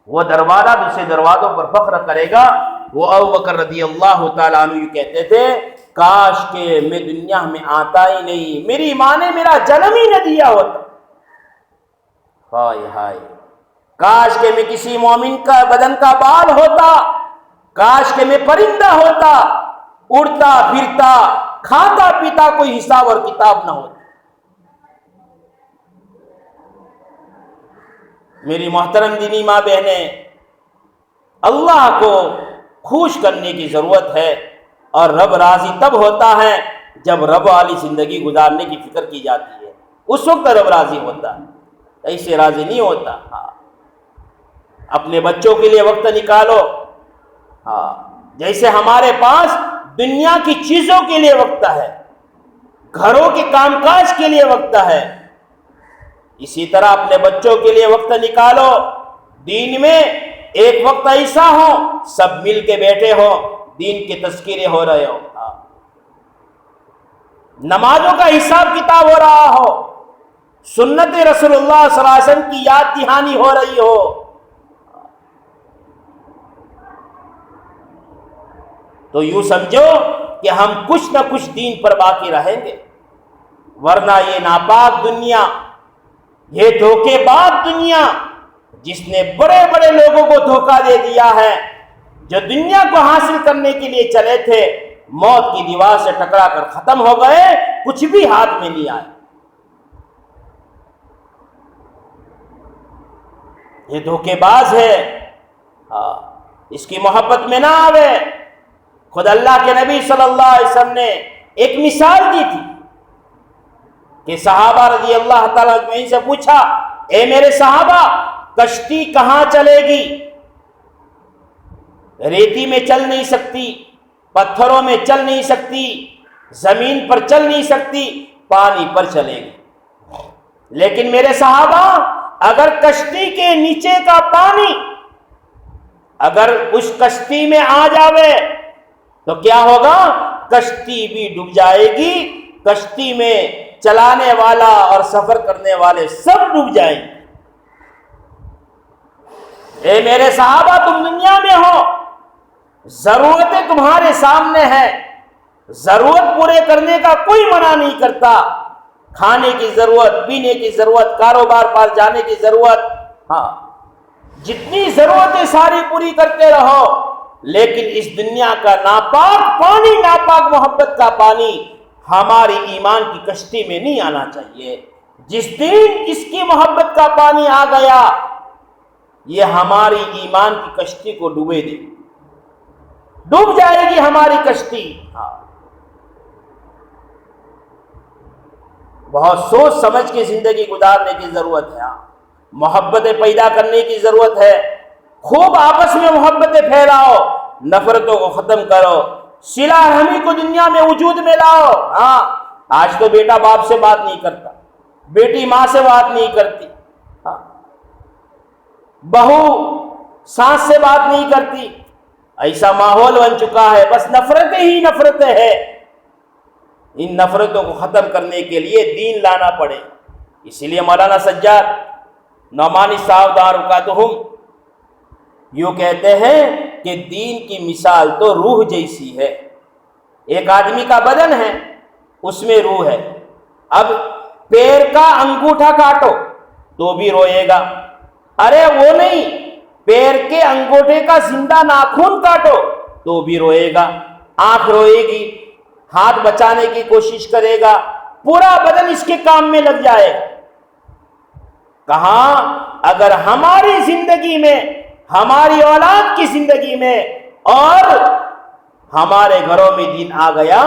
وہ دروازہ دوسرے دروازوں پر فخر کرے گا۔ وہ ابوبکر رضی اللہ تعالیٰ عنہ یہ کہتے تھے کاش کہ میں دنیا میں آتا ہی نہیں، میری ماں نے میرا جنم ہی نہ دیا ہوتا، ہائے ہائے، کاش کہ میں کسی مومن کا بدن کا بال ہوتا، کاش کہ میں پرندہ ہوتا، اڑتا پھرتا کھاتا پیتا، کوئی حساب اور کتاب نہ ہوتا۔ میری محترم دینی ماں بہنیں، اللہ کو خوش کرنے کی ضرورت ہے، اور رب راضی تب ہوتا ہے جب رب والی زندگی گزارنے کی فکر کی جاتی ہے، اس وقت رب راضی ہوتا ہے، ایسے راضی نہیں ہوتا۔ ہاں، اپنے بچوں کے لیے وقت نکالو، ہاں، جیسے ہمارے پاس دنیا کی چیزوں کے لیے وقت ہے، گھروں کے کام کاج کے لیے وقت ہے، اسی طرح اپنے بچوں کے لیے وقت نکالو۔ دین میں ایک وقت ایسا ہو سب مل کے بیٹھے ہو، دین کے تذکرے ہو رہے ہو، نمازوں کا حساب کتاب ہو رہا ہو، سنت رسول اللہ صلی اللہ علیہ وسلم کی یاد دہانی ہو رہی ہو۔ تو یوں سمجھو کہ ہم کچھ نہ کچھ دین پر باقی رہیں گے، ورنہ یہ ناپاک دنیا، یہ دھوکے باز دنیا، جس نے بڑے بڑے لوگوں کو دھوکہ دے دیا ہے، جو دنیا کو حاصل کرنے کے لیے چلے تھے، موت کی دیوار سے ٹکرا کر ختم ہو گئے، کچھ بھی ہاتھ میں نہیں آئے۔ یہ دھوکے باز ہے، اس کی محبت میں نہ آوے۔ خود اللہ کے نبی صلی اللہ علیہ وسلم نے ایک مثال دی تھی کہ صحابہ رضی اللہ تعالیٰ اجمعین سے پوچھا، اے میرے صحابہ، کشتی کہاں چلے گی؟ ریتی میں چل نہیں سکتی، پتھروں میں چل نہیں سکتی، زمین پر چل نہیں سکتی، پانی پر چلے گی۔ لیکن میرے صحابہ، اگر کشتی کے نیچے کا پانی اگر اس کشتی میں آ جاوے تو کیا ہوگا؟ کشتی بھی ڈوب جائے گی، کشتی میں چلانے والا اور سفر کرنے والے سب ڈوب جائیں گے۔ اے میرے صحابہ، تم دنیا میں ہو، ضرورتیں تمہارے سامنے ہیں، ضرورت پورے کرنے کا کوئی منع نہیں کرتا، کھانے کی ضرورت، پینے کی ضرورت، کاروبار پر جانے کی ضرورت، جتنی ضرورتیں ساری پوری کرتے رہو، لیکن اس دنیا کا ناپاک پانی، ناپاک محبت کا پانی ہماری ایمان کی کشتی میں نہیں آنا چاہیے۔ جس دن اس کی محبت کا پانی آ گیا، یہ ہماری ایمان کی کشتی کو ڈوبے دے، ڈوب جائے گی ہماری کشتی۔ بہت سوچ سمجھ کے زندگی گزارنے کی ضرورت ہے، محبتیں پیدا کرنے کی ضرورت ہے، خوب آپس میں محبتیں پھیلاؤ، نفرتوں کو ختم کرو، صلہ رحمی کو دنیا میں وجود میں لاؤ۔ آج تو بیٹا باپ سے بات نہیں کرتا، بیٹی ماں سے بات نہیں کرتی، بہو ساس سے بات نہیں کرتی، ایسا ماحول بن چکا ہے، بس نفرتیں ہی نفرتیں ہیں۔ ان نفرتوں کو ختم کرنے کے لیے دین لانا پڑے۔ اسی لیے مولانا سجاد نعمانی صاحب دارکاتہم یوں کہتے ہیں کہ دین کی مثال تو روح جیسی ہے۔ ایک آدمی کا بدن ہے، اس میں روح ہے، اب پیر کا انگوٹھا کاٹو تو بھی روئے گا، ارے وہ نہیں، پیر کے انگوٹھے کا زندہ ناخن کاٹو تو بھی روئے گا، آنکھ روئے گی، ہاتھ بچانے کی کوشش کرے گا، پورا بدن اس کے کام میں لگ جائے گا۔ کہاں اگر ہماری زندگی میں، ہماری اولاد کی زندگی میں اور ہمارے گھروں میں دین آ گیا،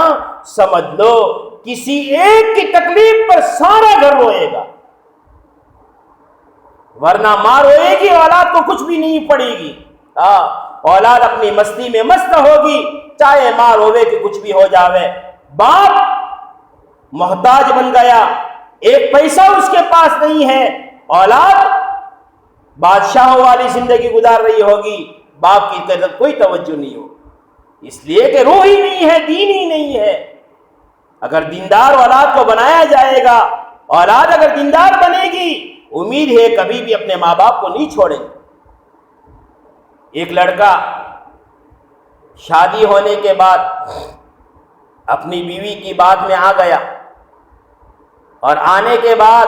سمجھ لو کسی ایک کی تکلیف پر سارا گھر روئے گا، ورنہ ماں روئے گی، اولاد کو کچھ بھی نہیں پڑے گی۔ اولاد اپنی مستی میں مست ہوگی، چاہے ماں روے کہ کچھ بھی ہو جاوے۔ باپ محتاج بن گیا، ایک پیسہ اس کے پاس نہیں ہے، اولاد بادشاہوں والی زندگی گزار رہی ہوگی، باپ کی طرف کوئی توجہ نہیں ہوگی، اس لیے کہ روح ہی نہیں ہے، دین ہی نہیں ہے۔ اگر دیندار اولاد کو بنایا جائے گا، اولاد اگر دیندار بنے گی، امید ہے کبھی بھی اپنے ماں باپ کو نہیں چھوڑیں گے۔ ایک لڑکا شادی ہونے کے بعد اپنی بیوی کی بات میں آ گیا، اور آنے کے بعد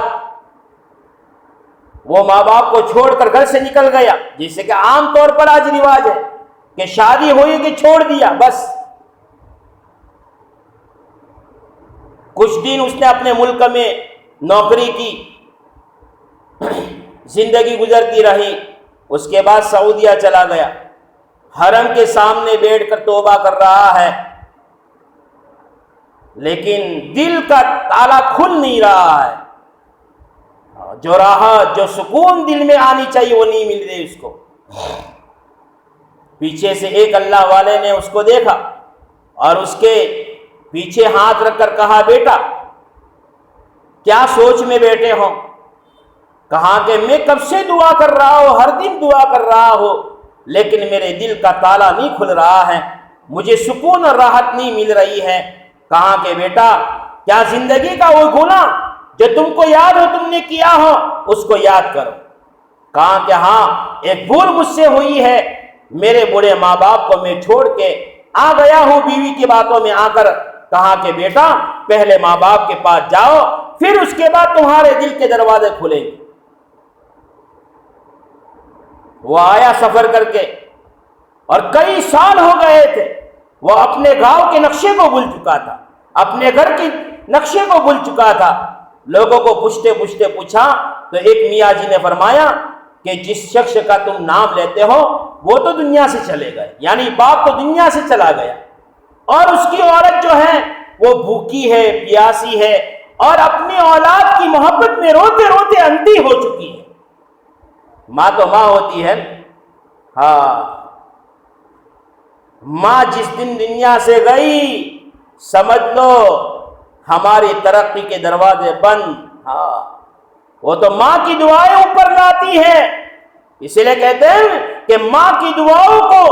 وہ ماں باپ کو چھوڑ کر گھر سے نکل گیا، جیسے کہ عام طور پر آج رواج ہے کہ شادی ہوئی کہ چھوڑ دیا بس۔ کچھ دن اس نے اپنے ملک میں نوکری کی، زندگی گزرتی رہی، اس کے بعد سعودیہ چلا گیا، حرم کے سامنے بیٹھ کر توبہ کر رہا ہے، لیکن دل کا تالا کھل نہیں رہا ہے، جو راحت، جو سکون دل میں آنی چاہیے وہ نہیں مل رہی اس کو۔ پیچھے سے ایک اللہ والے نے اس کو دیکھا اور اس کے پیچھے ہاتھ رکھ کر کہا، بیٹا کیا سوچ میں بیٹھے ہو؟ کہا کہ میں کب سے دعا کر رہا ہوں، ہر دن دعا کر رہا ہوں، لیکن میرے دل کا تالا نہیں کھل رہا ہے، مجھے سکون اور راحت نہیں مل رہی ہے۔ کہا کہ بیٹا کیا زندگی کا وہ گناہ جو تم کو یاد ہو تم نے کیا ہو اس کو یاد کرو؟ کہا کہ ہاں، ایک بھول مجھ سے ہوئی ہے، میرے بڑے ماں باپ کو میں چھوڑ کے آ گیا ہوں بیوی کی باتوں میں آ کر۔ کہا کہ بیٹا پہلے ماں باپ کے پاس جاؤ، پھر اس کے بعد تمہارے دل کے دروازے کھلیں گے۔ وہ آیا سفر کر کے اور کئی سال ہو گئے تھے، وہ اپنے گاؤں کے نقشے کو بھول چکا تھا، اپنے گھر کے نقشے کو بھول چکا تھا۔ لوگوں کو پوچھتے پوچھتے پوچھا تو ایک میاں جی نے فرمایا کہ جس شخص کا تم نام لیتے ہو وہ تو دنیا سے چلے گئے، یعنی باپ تو دنیا سے چلا گیا، اور اس کی عورت جو ہے وہ بھوکی ہے، پیاسی ہے، اور اپنی اولاد کی محبت میں روتے روتے اندھی ہو چکی ہے۔ ماں تو ماں ہوتی ہے، ہاں، ماں جس دن دنیا سے گئی سمجھ لو ہماری ترقی کے دروازے بند۔ ہاں، وہ تو ماں کی دعائیں اوپر لاتی ہے، اسی لیے کہتے ہیں کہ ماں کی دعاؤں کو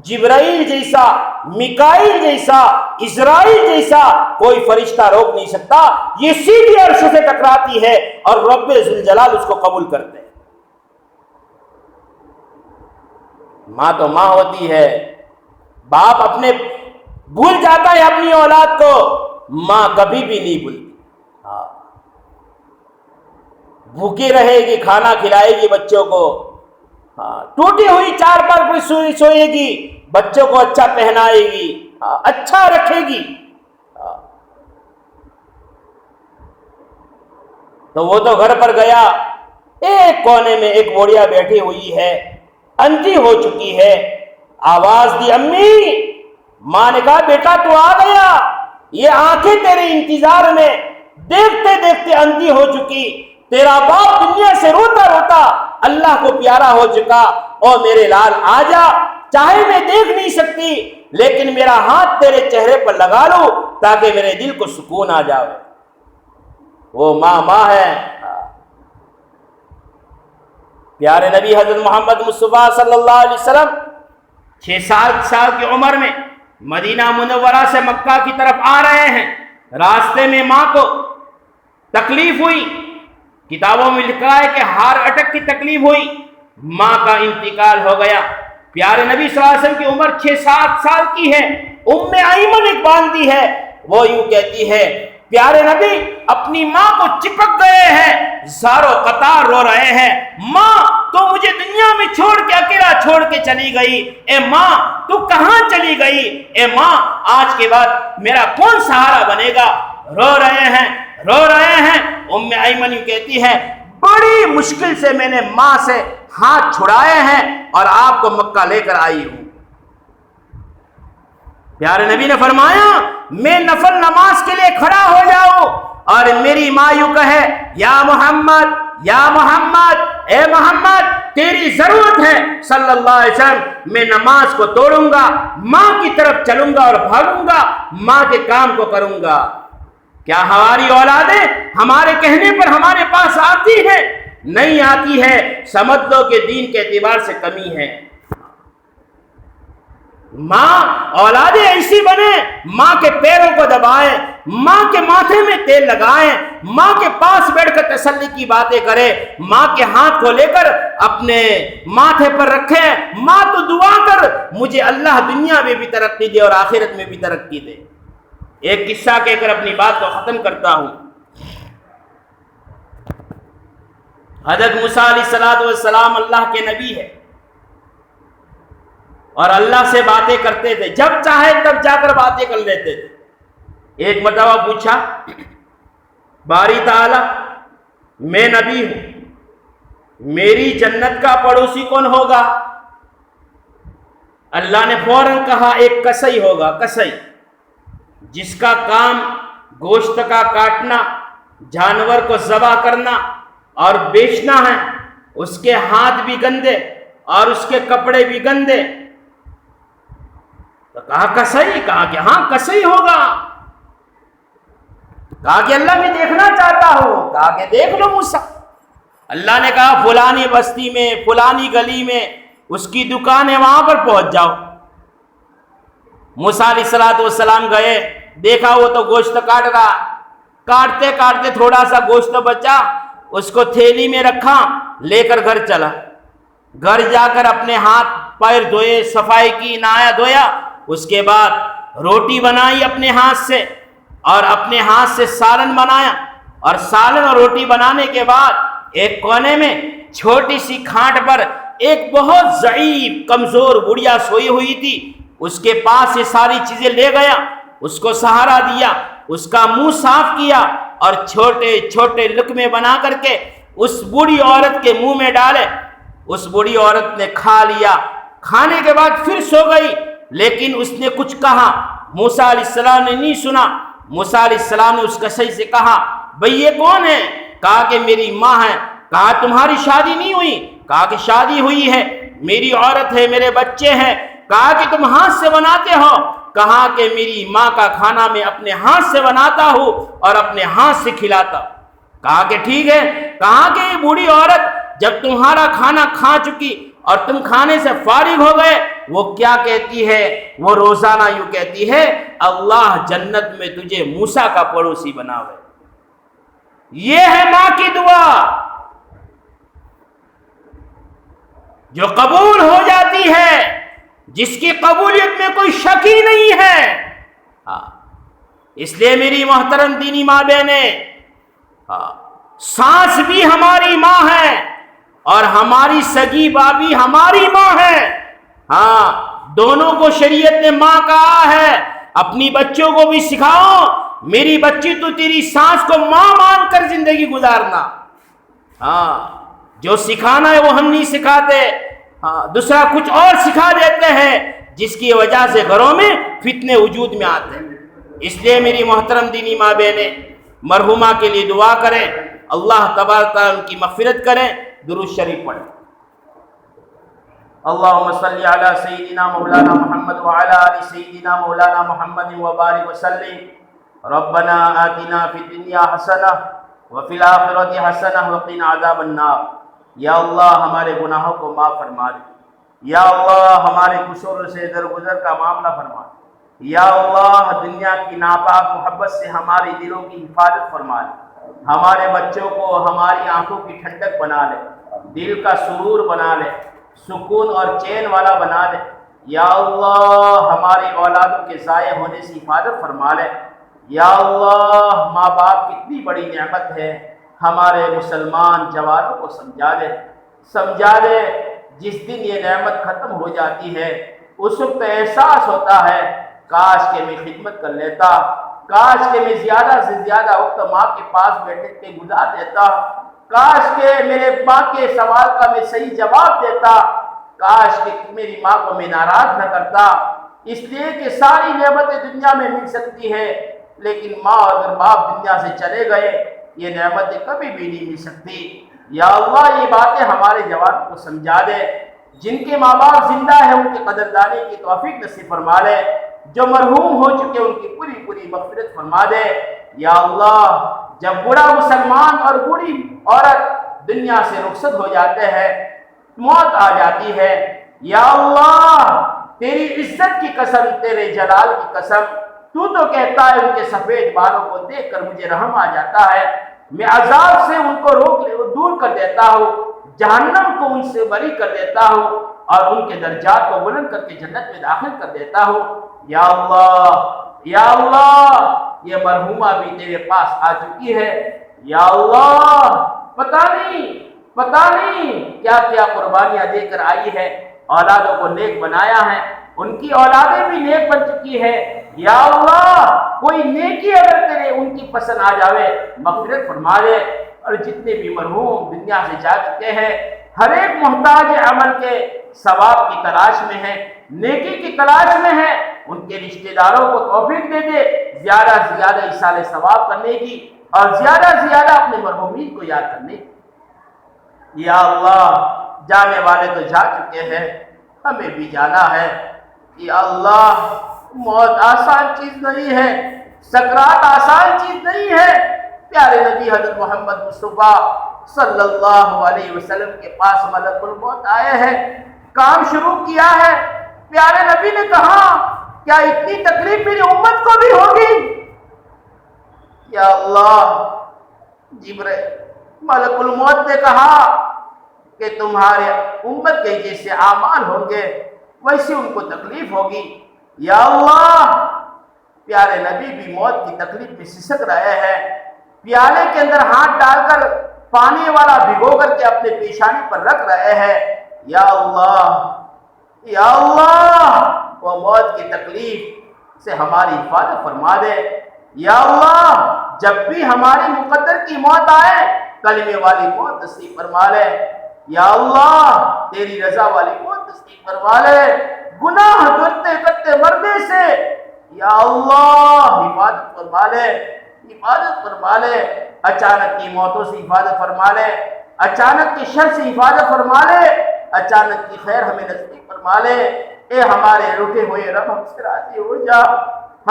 جبرائیل جیسا، میکائیل جیسا، اسرائیل جیسا کوئی فرشتہ روک نہیں سکتا، یہ سیدھی عرش سے ٹکراتی ہے اور رب ذوالجلال اس کو قبول کرتے ہیں۔ ماں تو ماں ہوتی ہے، باپ اپنے بھول جاتا ہے اپنی اولاد کو، ماں کبھی بھی نہیں بھولتی۔ ہاں، بھوکی رہے گی، کھانا کھلائے گی بچوں کو، ہاں، ٹوٹی ہوئی چارپائی پر سوئے گی، بچوں کو اچھا پہنائے گی، ہاں، اچھا رکھے گی۔ ہاں، تو وہ تو گھر پر گیا، ایک کونے میں ایک بوڑھیا بیٹھی ہوئی ہے، اندھی ہو چکی ہے، آواز دی امی۔ ماں نے کہا بیٹا تو آ گیا، یہ آنکھیں تیرے انتظار میں، دیکھتے دیکھتے اندھی ہو چکی، تیرا باپ دنیا سے روتا روتا اللہ کو پیارا ہو چکا، اور میرے لال آ جا، چاہے میں دیکھ نہیں سکتی لیکن میرا ہاتھ تیرے چہرے پر لگا لوں تاکہ میرے دل کو سکون آ جائے۔ وہ ماں ماں ہے۔ پیارے نبی حضرت محمد مصطفیٰ صلی اللہ علیہ وسلم 6 سال کی عمر میں مدینہ منورہ سے مکہ کی طرف آ رہے ہیں، راستے میں ماں کو تکلیف ہوئی، کتابوں میں لکھا ہے کہ ہارٹ اٹیک کی تکلیف ہوئی، ماں کا انتقال ہو گیا۔ پیارے نبی صلی اللہ علیہ وسلم کی عمر 6-7 سال کی ہے، ام ایمن ایک باندھی ہے، وہ یوں کہتی ہے پیارے نبی اپنی ماں کو چپک گئے ہیں، زارو قطار رو رہے ہیں، ماں تو مجھے دنیا میں چھوڑ کے اکیلا چھوڑ کے چلی گئی، اے ماں تو کہاں چلی گئی، اے ماں آج کے بعد میرا کون سہارا بنے گا، رو رہے ہیں رو رہے ہیں۔ ام ایمن کہتی ہے بڑی مشکل سے میں نے ماں سے ہاتھ چھڑائے ہیں اور آپ کو مکہ لے کر آئی ہوں۔ پیارے نبی نے فرمایا میں نفل نماز کے لیے کھڑا ہو جاؤں اور میری ماں یوں کہے یا محمد یا محمد، اے محمد تیری ضرورت ہے صلی اللہ علیہ وسلم، میں نماز کو توڑوں گا، ماں کی طرف چلوں گا اور بھاگوں گا، ماں کے کام کو کروں گا۔ کیا ہماری اولادیں ہمارے کہنے پر ہمارے پاس آتی ہے؟ نہیں آتی ہے، سمجھ لو کہ دین کے اعتبار سے کمی ہے۔ ماں اولادیں ایسی بنے، ماں کے پیروں کو دبائیں، ماں کے ماتھے میں تیل لگائیں، ماں کے پاس بیٹھ کر تسلی کی باتیں کریں، ماں کے ہاتھ کو لے کر اپنے ماتھے پر رکھیں، ماں تو دعا کر مجھے اللہ دنیا میں بھی ترقی دے اور آخرت میں بھی ترقی دے۔ ایک قصہ کہہ کر اپنی بات کو ختم کرتا ہوں۔ حضرت موسیٰ علیہ السلام اللہ کے نبی ہے اور اللہ سے باتیں کرتے تھے، جب چاہے تب جا کر باتیں کر لیتے تھے۔ ایک مرتبہ پوچھا باری تعالی میں نبی ہوں، میری جنت کا پڑوسی کون ہوگا؟ اللہ نے فوراً کہا ایک کسائی ہوگا، کسائی جس کا کام گوشت کا کاٹنا، جانور کو ذبح کرنا اور بیچنا ہے، اس کے ہاتھ بھی گندے اور اس کے کپڑے بھی گندے۔ تو کہا کسائی، کہا کہ ہاں کسائی ہوگا۔ کہا کہ اللہ میں دیکھنا چاہتا ہوں، کہا کہ دیکھ لو موسیٰ۔ اللہ نے کہا فلانی بستی میں فلانی گلی میں اس کی دکان ہے، وہاں پر پہنچ جاؤ۔ موسیٰ علیہ السلام گئے، دیکھا وہ تو گوشت کاٹ رہا، کاٹتے کاٹتے تھوڑا سا گوشت بچا، اس کو تھیلی میں رکھا، لے کر گھر چلا۔ گھر جا کر اپنے ہاتھ پیر دھوئے، صفائی کی، نہایا دھویا، اس کے بعد روٹی بنائی اپنے ہاتھ سے اور اپنے ہاتھ سے سالن بنایا، اور سالن اور روٹی بنانے کے بعد ایک کونے میں چھوٹی سی کھانٹ پر ایک بہت ضعیف کمزور بڑھیا سوئی ہوئی تھی، اس کے پاس یہ ساری چیزیں لے گیا، اس کو سہارا دیا، اس کا منہ صاف کیا اور چھوٹے چھوٹے لقمے بنا کر کے اس بوڑھی عورت کے منہ میں ڈالے۔ اس بوڑھی عورت نے کھا لیا، کھانے کے بعد پھر سو گئی، لیکن اس نے کچھ کہا، موسیٰ علیہ السلام نے نہیں سنا۔ موسیٰ علیہ السلام نے اس کسائی سے کہا بھئی یہ کون ہے؟ کہا کہ میری ماں ہے۔ کہا تمہاری شادی نہیں ہوئی؟ کہا کہ شادی ہوئی ہے، میری عورت ہے، میرے بچے ہیں۔ کہا کہ تم ہاتھ سے بناتے ہو؟ کہا کہ میری ماں کا کھانا میں اپنے ہاتھ سے بناتا ہوں اور اپنے ہاتھ سے کھلاتا ہوں۔ کہا کہ ٹھیک ہے۔ کہا کہ یہ بوڑھی عورت جب تمہارا کھانا کھا چکی اور تم کھانے سے فارغ ہو گئے، وہ کیا کہتی ہے؟ وہ روزانہ یوں کہتی ہے اللہ جنت میں تجھے موسیٰ کا پڑوسی بناوے۔ یہ ہے ماں کی دعا جو قبول ہو جاتی ہے، جس کی قبولیت میں کوئی شک ہی نہیں ہے۔ اس لیے میری محترم دینی ماں بہنیں، سانس بھی ہماری ماں ہے اور ہماری سگی بابی ہماری ماں ہے۔ دونوں کو شریعت نے ماں کہا ہے۔ اپنی بچوں کو بھی سکھاؤ، میری بچی تو تیری سانس کو ماں مان کر زندگی گزارنا۔ جو سکھانا ہے وہ ہم نہیں سکھاتے، دوسرا کچھ اور سکھا دیتے ہیں، جس کی وجہ سے گھروں میں فتنے وجود میں آتے ہیں۔ اس لیے میری محترم دینی ماں بہنیں، مرحومہ کے لیے دعا کریں، اللہ تبارک تعالیٰ ان کی مغفرت کریں، درود شریف پڑھیں۔ اللہم صلی علی سیدنا مولانا محمد وعلی آل سیدنا مولانا محمد وبارک وسلم۔ ربنا آتنا فی الدنیا حسنہ وفی الآخرۃ حسنہ وقنا عذاب النار۔ یا اللہ ہمارے گناہوں کو معاف فرما دے، یا اللہ ہمارے قصوروں سے درگزر کا معاملہ فرما دے، یا اللہ دنیا کی ناپاک محبت سے ہماری دلوں کی حفاظت فرما لے، ہمارے بچوں کو ہماری آنکھوں کی ٹھنڈک بنا لے، دل کا سرور بنا لے، سکون اور چین والا بنا لے۔ یا اللہ ہماری اولادوں کے ضائع ہونے سے حفاظت فرما لے۔ یا اللہ ماں باپ کتنی بڑی نعمت ہے، ہمارے مسلمان جوانوں کو سمجھا دے۔ جس دن یہ نعمت ختم ہو جاتی ہے اس وقت احساس ہوتا ہے کاش کہ میں خدمت کر لیتا، کاش کہ میں زیادہ سے زیادہ وقت ماں کے پاس بیٹھے کے گزار دیتا، کاش کہ میرے ماں کے سوال کا میں صحیح جواب دیتا، کاش کہ میری ماں کو میں ناراض نہ کرتا۔ اس لیے کہ ساری نعمتیں دنیا میں مل سکتی ہے، لیکن ماں اگر باپ دنیا سے چلے گئے یہ نعمتیں کبھی بھی نہیں مل سکتی۔ یا اللہ یہ باتیں ہمارے جوانوں کو سمجھا دے، جن کے ماں باپ زندہ ہیں ان کی قدردانی کی توفیق نصیب فرما دے، جو مرحوم ہو چکے ان کی پوری پوری مغفرت فرما دے۔ یا اللہ جب بوڑھا مسلمان اور بوڑھی عورت دنیا سے رخصت ہو جاتے ہیں، موت آ جاتی ہے، یا اللہ تیری عزت کی قسم، تیرے جلال کی قسم، تو کہتا ہے ان کے سفید بالوں کو دیکھ کر مجھے رحم آ جاتا ہے، میں عذاب سے ان کو دور کر دیتا ہوں، جہنم کو ان سے بری کر دیتا ہوں اور ان کے درجات کو بلند کر کے جنت میں داخل کر دیتا ہوں۔ یا اللہ یہ مرحومہ بھی تیرے پاس آ چکی ہے، یا اللہ پتہ نہیں کیا کیا قربانیاں دے کر آئی ہے، اولادوں کو نیک بنایا ہے، ان کی اولادیں بھی نیک بن چکی ہے۔ یا اللہ کوئی نیکی اگر تیرے ان کی پسند آ جاوے مغفرت فرما دے۔ اور جتنے بھی مرحوم دنیا سے جا چکے ہیں، ہر ایک محتاج عمل کے ثواب کی تلاش میں ہے، نیکی کی تلاش میں ہے، ان کے رشتہ داروں کو توفیق دے دے زیادہ سے زیادہ ایصال ثواب کرنے کی اور زیادہ سے زیادہ اپنے مرحومین کو یاد کرنے کی۔ یا اللہ جانے والے تو جا چکے ہیں، ہمیں بھی جانا ہے۔ یا اللہ موت آسان چیز نہیں ہے، سکرات آسان چیز نہیں ہے۔ پیارے نبی حضرت محمد مصطفیٰ صلی اللہ علیہ وسلم کے پاس ملک الموت آئے ہیں، کام شروع کیا ہے۔ پیارے نبی نے کہا کیا اتنی تکلیف میری امت کو بھی ہوگی؟ یا اللہ جبرائیل ملک الموت نے کہا کہ تمہارے امت کے جیسے اعمال ہوں گے ویسے ان کو تکلیف ہوگی۔ یا اللہ پیارے نبی بھی موت کی تکلیف میں سسک رہے ہیں، پیالے کے اندر ہاتھ ڈال کر پانی والا بھگو کر کے اپنے پیشانی پر رکھ رہے ہیں۔ یا اللہ یا اللہ وہ موت کی تکلیف سے ہماری حفاظت فرما دے۔ یا اللہ جب بھی ہماری مقدر کی موت آئے کلمے والی موت نصیب فرما لے۔ یا اللہ تیری رضا والی موت نصیب فرما لے۔ گناہ کرتے کرتے مرنے سے یا اللہ حفاظت فرما لے، حفاظت فرما لے۔ اچانک کی موتوں سے حفاظت فرما لے، اچانک کی شر سے حفاظت فرما لے، اچانک کی خیر ہمیں نصیب فرما لے۔ اے ہمارے روٹے ہوئے رب ہم سے راضی ہو جا،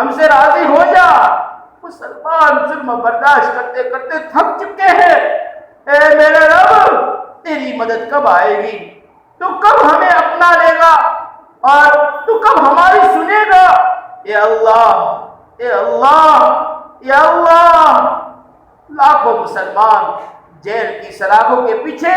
ہم سے راضی ہو جا۔ مسلمان ظلم برداشت کرتے کرتے تھک چکے ہیں۔ اے میرے رب تیری مدد کب آئے گی؟ تو کب ہمیں اپنا لے گا اور تو کب ہماری سنے گا؟ اے اللہ اے اللہ یا اللہ لاکھوں مسلمان جیل کی سلاخوں کے پیچھے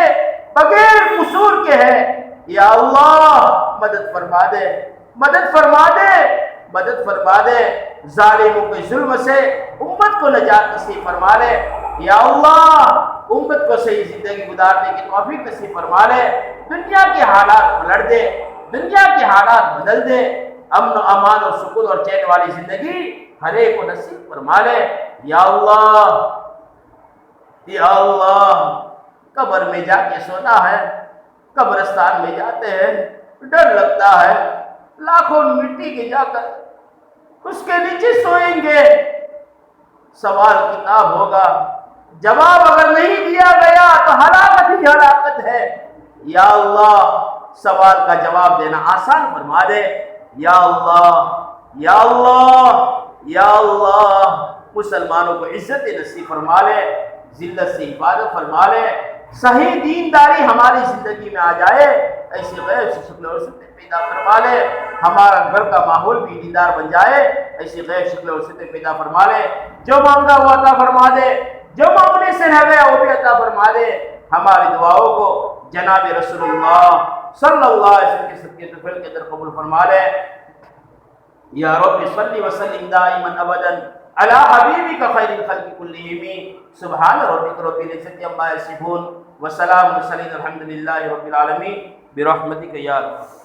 بغیر قصور کے ہیں۔ یا اللہ مدد فرما دے، مدد فرما دے، مدد فرما دے۔ ظالموں کے ظلم سے امت کو نجات نصیب فرما لے۔ یا اللہ امت کو صحیح زندگی گزارنے کی توفیق نصیب فرما لے۔ دنیا کے حالات پلٹ دے، دنیا کے حالات بدل دے۔ امن و امان اور سکون اور چین والی زندگی ہر ایک کو نصیب فرما لے۔ یا اللہ یا اللہ قبر میں جا کے سونا ہے، قبرستان میں جاتے ہیں ڈر لگتا ہے، لاکھوں مٹی کے جا کر اس کے نیچے سوئیں گے، سوال کتاب ہوگا، جواب اگر نہیں دیا گیا تو ہلاکت ہی ہلاکت ہے۔ یا اللہ سوال کا جواب دینا آسان فرما دے۔ یا اللہ یا اللہ یا اللہ مسلمانوں کو عزت نصیب فرما لے، ذلت سے حفاظت فرما لے، صحیح دینداری ہماری زندگی میں آ جائے، ایسے غیر سے شکل اور صورتیں پیدا فرما لے۔ ہمارا گھر کا ماحول بھی دیندار بن جائے، ایسی غیر شکل اور صورتیں پیدا فرما لے۔ جو مانگا وہ عطا فرما دے، جو مانگنے سے رہ گیا وہ بھی عطا فرما دے۔ ہماری دعاؤں کو جناب رسول اللہ صلی اللہ علیہ وسلم کے صدقے طفیل کے در قبول فرما لے۔ یا رب صلی وسلم دائما ابدا علی حبیبک خیر الخلق کلہم سبحان ربک رب العزۃ عما یصفون وسلام علی المرسلین الحمد للہ رب العالمین برحمتک یا رب۔